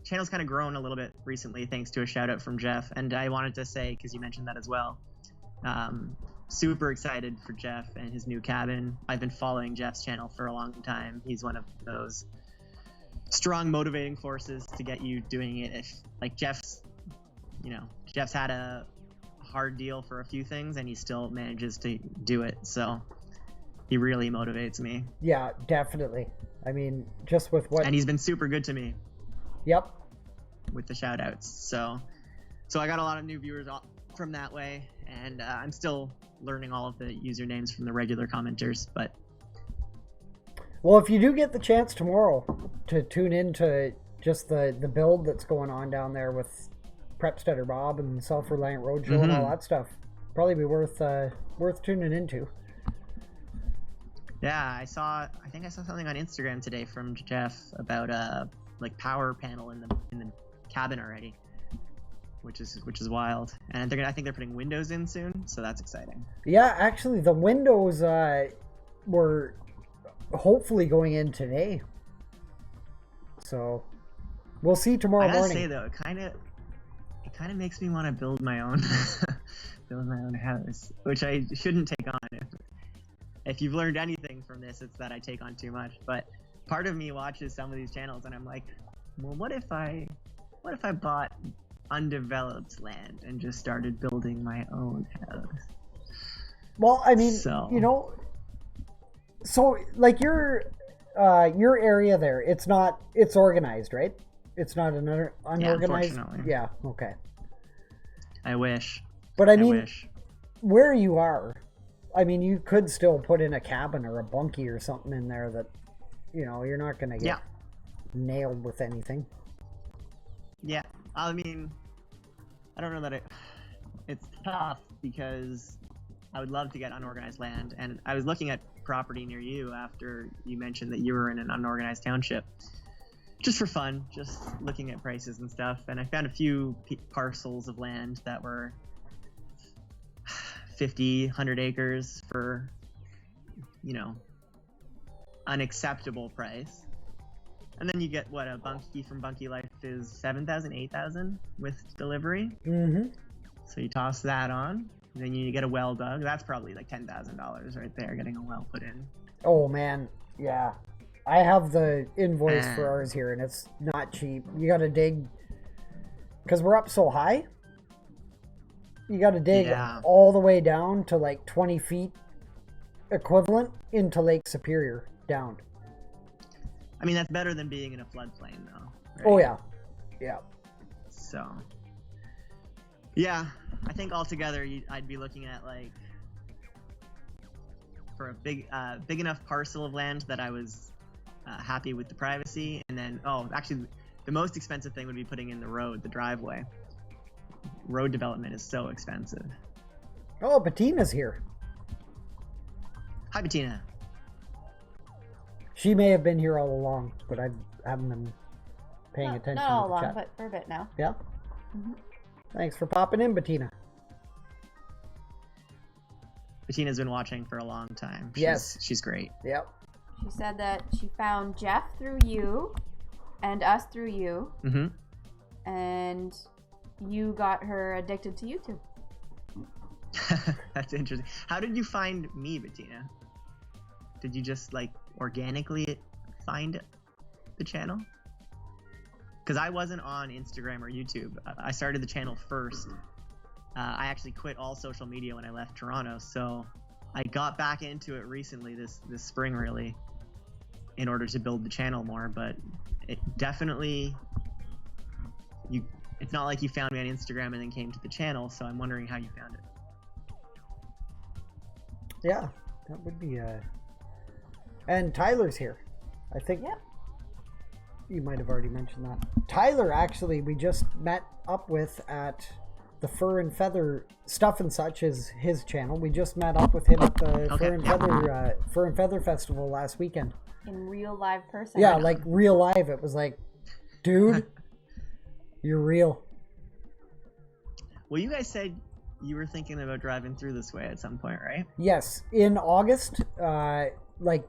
channel's kind of grown a little bit recently thanks to a shout out from Jeff, and I wanted to say, because you mentioned that as well, super excited for Jeff and his new cabin. I've been following Jeff's channel for a long time. He's one of those strong motivating forces to get you doing it. If like Jeff's had a hard deal for a few things and he still manages to do it, so he really motivates me. Yeah, definitely. I mean, just with what... And he's been super good to me. Yep. With the shout outs. So I got a lot of new viewers from that way, and I'm still learning all of the usernames from the regular commenters, but... Well, if you do get the chance tomorrow to tune in to just the build that's going on down there with Prepsteader Bob and Self-Reliant Roadshow and all that stuff, probably be worth tuning into. Yeah, I think I saw something on Instagram today from Jeff about like power panel in the cabin already, which is wild. And I think they're putting windows in soon, so that's exciting. Yeah, actually, the windows were hopefully going in today, so we'll see tomorrow morning. I gotta say though, it kind of makes me want to build my own house, which I shouldn't take on. If you've learned anything from this, it's that I take on too much. But part of me watches some of these channels and I'm like, well, what if I bought undeveloped land and just started building my own house? Well, I mean, so like your area there, it's organized, right? It's not an unorganized. Yeah, okay. I wish. But I mean, where you are, I mean, you could still put in a cabin or a bunkie or something in there that, you're not going to get nailed with anything. Yeah, I mean, I don't know that it's tough because I would love to get unorganized land. And I was looking at property near you after you mentioned that you were in an unorganized township. Just for fun, just looking at prices and stuff. And I found a few parcels of land that were 50, 100 acres for, unacceptable price. And then you get what a bunkie from Bunkie Life is 7,000, 8,000 with delivery. Mm-hmm. So you toss that on, and then you get a well dug. That's probably like $10,000 right there, getting a well put in. Oh man, yeah. I have the invoice for ours here, and it's not cheap. You got to dig, because we're up so high. You got to dig all the way down to like 20 feet equivalent into Lake Superior down. I mean, that's better than being in a floodplain, though. Right? Oh, yeah. Yeah. So, yeah, I think altogether I'd be looking at like for a big enough parcel of land that I was happy with the privacy, and then actually the most expensive thing would be putting in the driveway. Road development is so expensive. Oh, Bettina's here. Hi, Bettina. She may have been here all along, but I haven't been paying attention. Not all along, chat. but for a bit now. Yeah? Mm-hmm. Thanks for popping in, Bettina. Bettina's been watching for a long time. She's great. Yep. She said that she found Jeff through you and us through you. Mm-hmm. And you got her addicted to YouTube. That's interesting. How did you find me, Bettina? Did you just like organically find the channel? Because I wasn't on Instagram or YouTube. I started the channel first. I actually quit all social media when I left Toronto, so I got back into it recently this spring, really, in order to build the channel more. But it definitely it's not like you found me on Instagram and then came to the channel, so I'm wondering how you found it. Yeah, that would be and Tyler's here. I think you might have already mentioned that. Tyler, actually, we just met up with at the Fur and Feather Stuff and Such is his channel. We just met up with him at the Fur and Feather Festival last weekend. In real live person. Yeah, like real live. It was like, dude, you're real. Well, you guys said you were thinking about driving through this way at some point, right? Yes, in August, like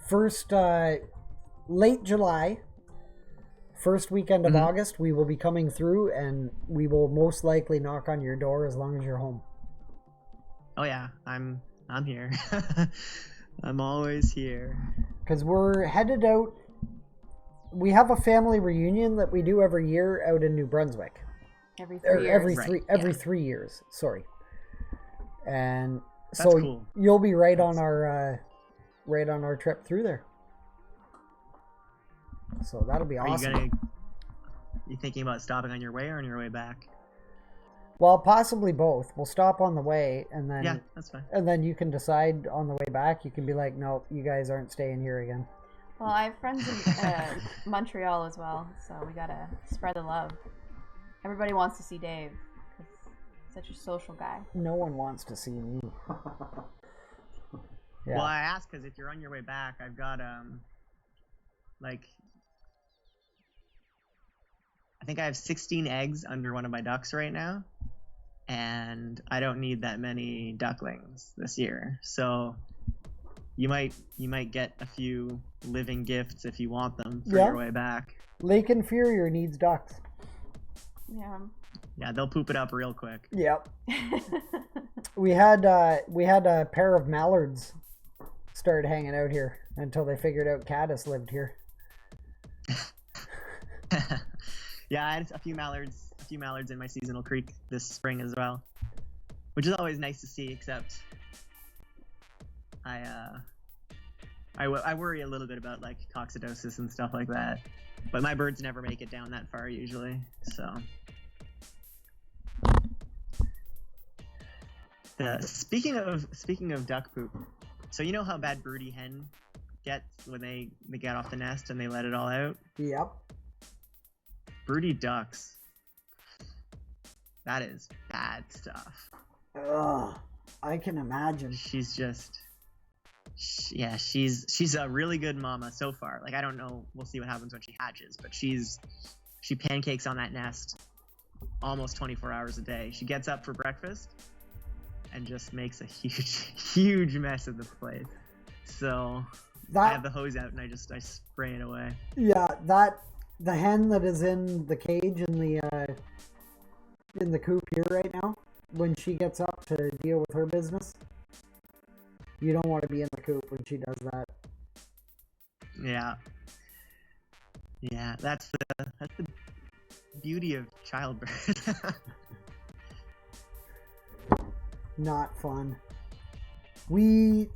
first late July, first weekend of August, we will be coming through, and we will most likely knock on your door as long as you're home. Oh yeah, I'm here. I'm always here. Because we're headed out. We have a family reunion that we do every year out in New Brunswick. Every 3 years. Every 3 years. Sorry. And That's so cool. you'll be right on our trip through there. So that'll be awesome. You thinking about stopping on your way or on your way back? Well, possibly both. We'll stop on the way, and then Yeah, that's fine. And then you can decide on the way back. You can be like, no, you guys aren't staying here again. Well, I have friends in Montreal as well, so we gotta spread the love. Everybody wants to see Dave. He's such a social guy. No one wants to see me. Yeah. Well, I asked because if you're on your way back, I've got I think I have 16 eggs under one of my ducks right now, and I don't need that many ducklings this year. So you might get a few living gifts if you want them for your way back. Lake Inferior needs ducks. Yeah. Yeah, they'll poop it up real quick. Yep. We had a pair of mallards start hanging out here until they figured out Caddis lived here. Yeah, I had a few mallards in my seasonal creek this spring as well, which is always nice to see. Except I worry a little bit about like coccidosis and stuff like that, but my birds never make it down that far usually. So, speaking of duck poop, so you know how bad broody hen gets when they get off the nest and they let it all out? Yep. Broody ducks. That is bad stuff. Ugh, I can imagine. She's a really good mama so far. Like, I don't know, we'll see what happens when she hatches, but she pancakes on that nest almost 24 hours a day. She gets up for breakfast and just makes a huge mess of the place. So I have the hose out and I spray it away. Yeah, the hen that is in the cage in the coop here right now, when she gets up to deal with her business, you don't want to be in the coop when she does that. Yeah, that's the beauty of childbirth. Not fun.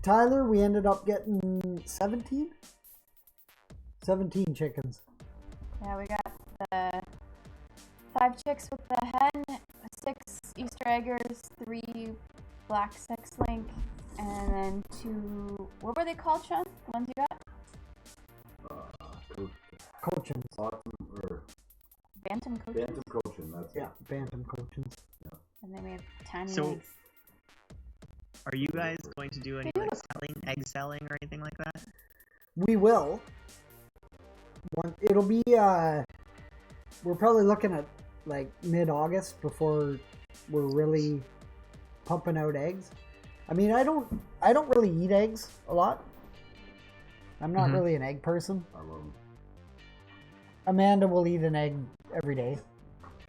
Tyler, we ended up getting 17 chickens. Yeah, we got the 5 chicks with the hen, 6 Easter eggers, 3 black sex link, and then 2. What were they called, Sean? The ones you got? Cochins. Bantam coachins. Bantam Cochin, that's it. Yeah, bantam cochins. And then we have tiny So- eggs. Are you guys going to do any egg selling or anything like that? We will. It'll be we're probably looking at like mid-August before we're really pumping out eggs. I mean, I don't really eat eggs a lot. I'm not really an egg person. I love them. Amanda will eat an egg every day.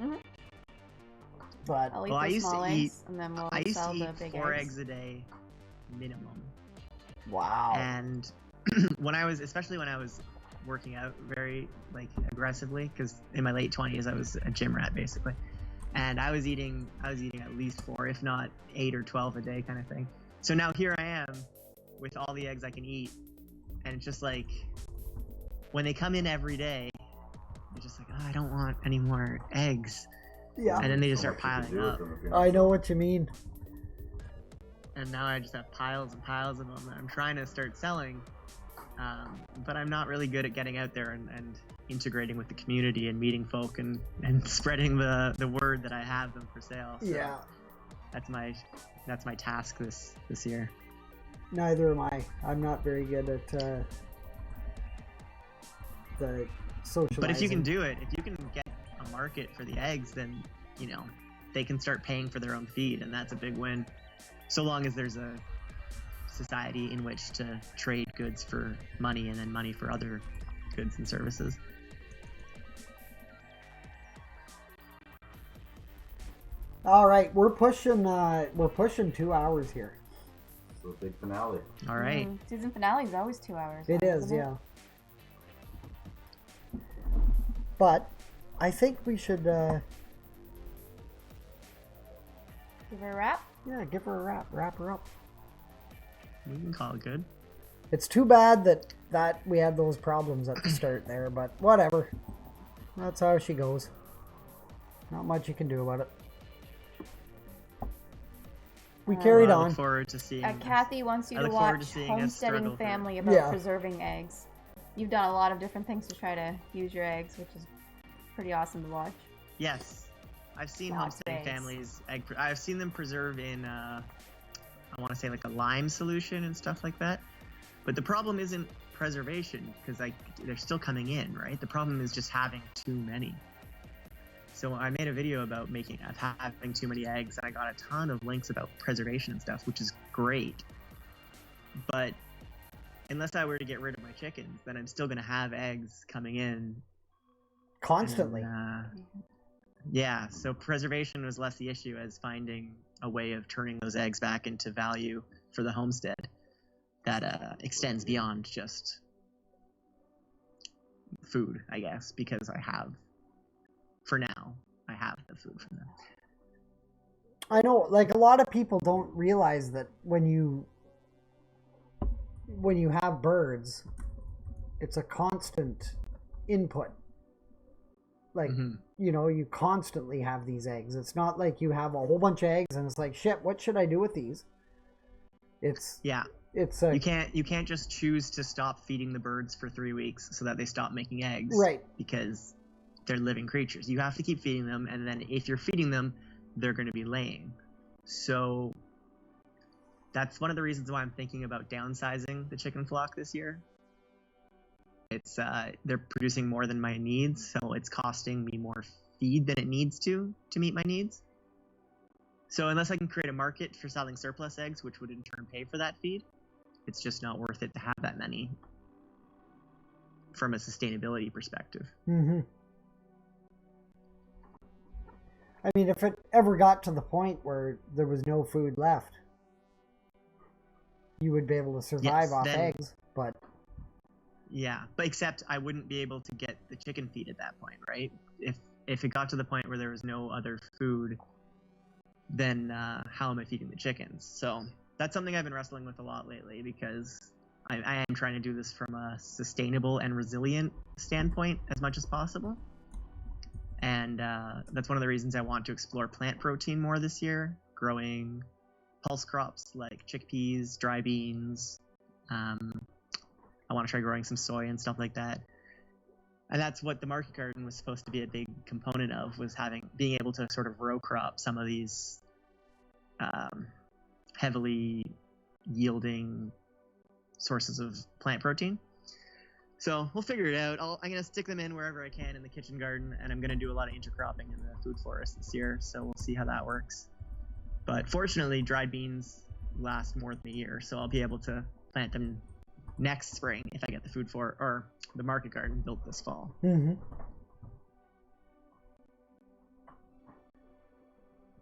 Mm-hmm. But I'll eat Well, I the used small to eat- eggs, and then we'll I used sell to the eat big 4 eggs. eggs a day minimum. wow. And especially when I was working out very aggressively, because in my late 20s I was a gym rat basically, and I was eating at least 4, if not 8 or 12 a day kind of thing. So now here I am with all the eggs I can eat, and it's just like when they come in every day, you're just like, oh, I don't want any more eggs. Yeah. And then they just So start much you can piling do up. with them, I know what you mean. And now I just have piles and piles of them that I'm trying to start selling, but I'm not really good at getting out there and integrating with the community and meeting folk and spreading the word that I have them for sale. So Yeah. that's my task this year. Neither am I. I'm not very good at the socializing. But if you can do it, if you can get a market for the eggs, then they can start paying for their own feed, and that's a big win. So long as there's a society in which to trade goods for money and then money for other goods and services. All right, we're pushing 2 hours here. So big finale. All right. Season finale is always 2 hours. It is, isn't it? yeah. But I think we should Give her a wrap. give her a wrap her up. We can call it good. It's too bad that we had those problems at the start there, but whatever. That's how she goes. Not much you can do about it. We carried Well, I on. look forward to seeing. Kathy wants you I to look forward to watch seeing us struggle Homesteading through it. Family about Yeah. preserving eggs. You've done a lot of different things to try to use your eggs, which is pretty awesome to watch. Yes, I've seen Lots of homesteading eggs. families. I've seen them preserve in, I want to say like a lime solution and stuff like that. But the problem isn't preservation because they're still coming in, right? The problem is just having too many. So I made a video about having too many eggs, and I got a ton of links about preservation and stuff, which is great. But unless I were to get rid of my chickens, then I'm still going to have eggs coming in Constantly. and, yeah, so preservation was less the issue as finding a way of turning those eggs back into value for the homestead that extends beyond just food, I guess, because for now, I have the food from them. I know, like, a lot of people don't realize that when you have birds, it's a constant input. Like, you constantly have these eggs. It's not like you have a whole bunch of eggs and it's like, shit, what should I do with these? It's a, You can't just choose to stop feeding the birds for 3 weeks so that they stop making eggs. Right. Because they're living creatures. You have to keep feeding them, and then if you're feeding them, they're going to be laying. So that's one of the reasons why I'm thinking about downsizing the chicken flock this year. It's they're producing more than my needs, so it's costing me more feed than it needs to meet my needs. So unless I can create a market for selling surplus eggs, which would in turn pay for that feed, it's just not worth it to have that many from a sustainability perspective. I mean, if it ever got to the point where there was no food left, you would be able to survive off eggs, but... Yeah, but except I wouldn't be able to get the chicken feed at that point, right? If it got to the point where there was no other food, then how am I feeding the chickens? So that's something I've been wrestling with a lot lately because I am trying to do this from a sustainable and resilient standpoint as much as possible. And that's one of the reasons I want to explore plant protein more this year, growing pulse crops like chickpeas, dry beans. I want to try growing some soy and stuff like that. And that's what the market garden was supposed to be a big component of, was being able to sort of row crop some of these heavily yielding sources of plant protein. So we'll figure it out. I'm going to stick them in wherever I can in the kitchen garden, and I'm going to do a lot of intercropping in the food forest this year, so we'll see how that works. But fortunately, dried beans last more than a year, so I'll be able to plant them next spring if I get the the market garden built this fall.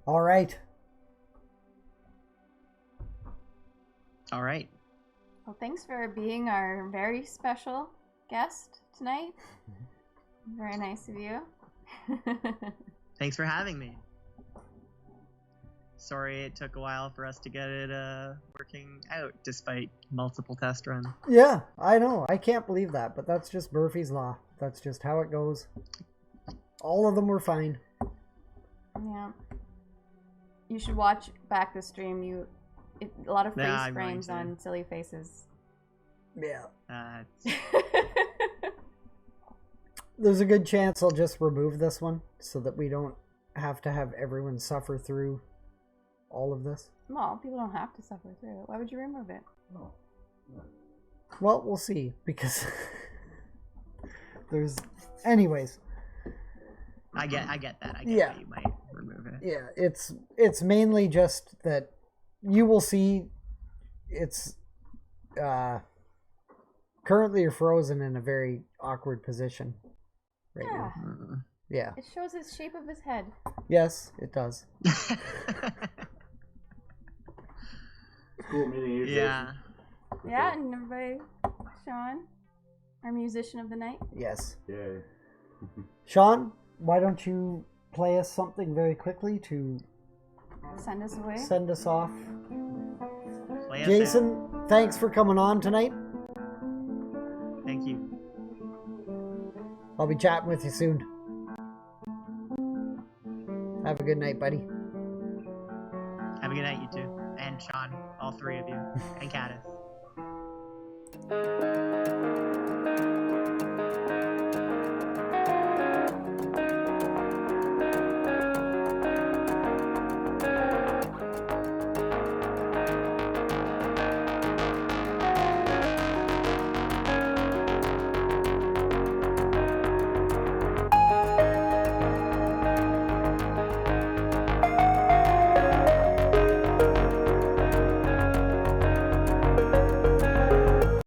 All right. Well, thanks for being our very special guest tonight. Very nice of you. Thanks for having me. Sorry it took a while for us to get it working out despite multiple test runs. Yeah, I know. I can't believe that, but that's just Murphy's Law. That's just how it goes. All of them were fine. Yeah. You should watch back the stream. A lot of freeze frames on silly faces. Yeah. There's a good chance I'll just remove this one so that we don't have to have everyone suffer through all of this. Well, people don't have to suffer through it. Why would you remove it? Oh. Well, we'll see, because there's... Anyways. I get that. I get Yeah. that you might remove it. Yeah, it's mainly just that you will see it's currently you're frozen in a very awkward position right now. Yeah. It shows the shape of his head. Yes, it does. Cool meeting you. Yeah. Yeah, and everybody, Sean, our musician of the night. Yes. Yay. Sean, why don't you play us something very quickly to Send us away. send us off? Play us Jason, thanks for coming on tonight. out. Thank you. I'll be chatting with you soon. Have a good night, buddy. Have a good night, you two. And Sean, all three of you. And Caddis.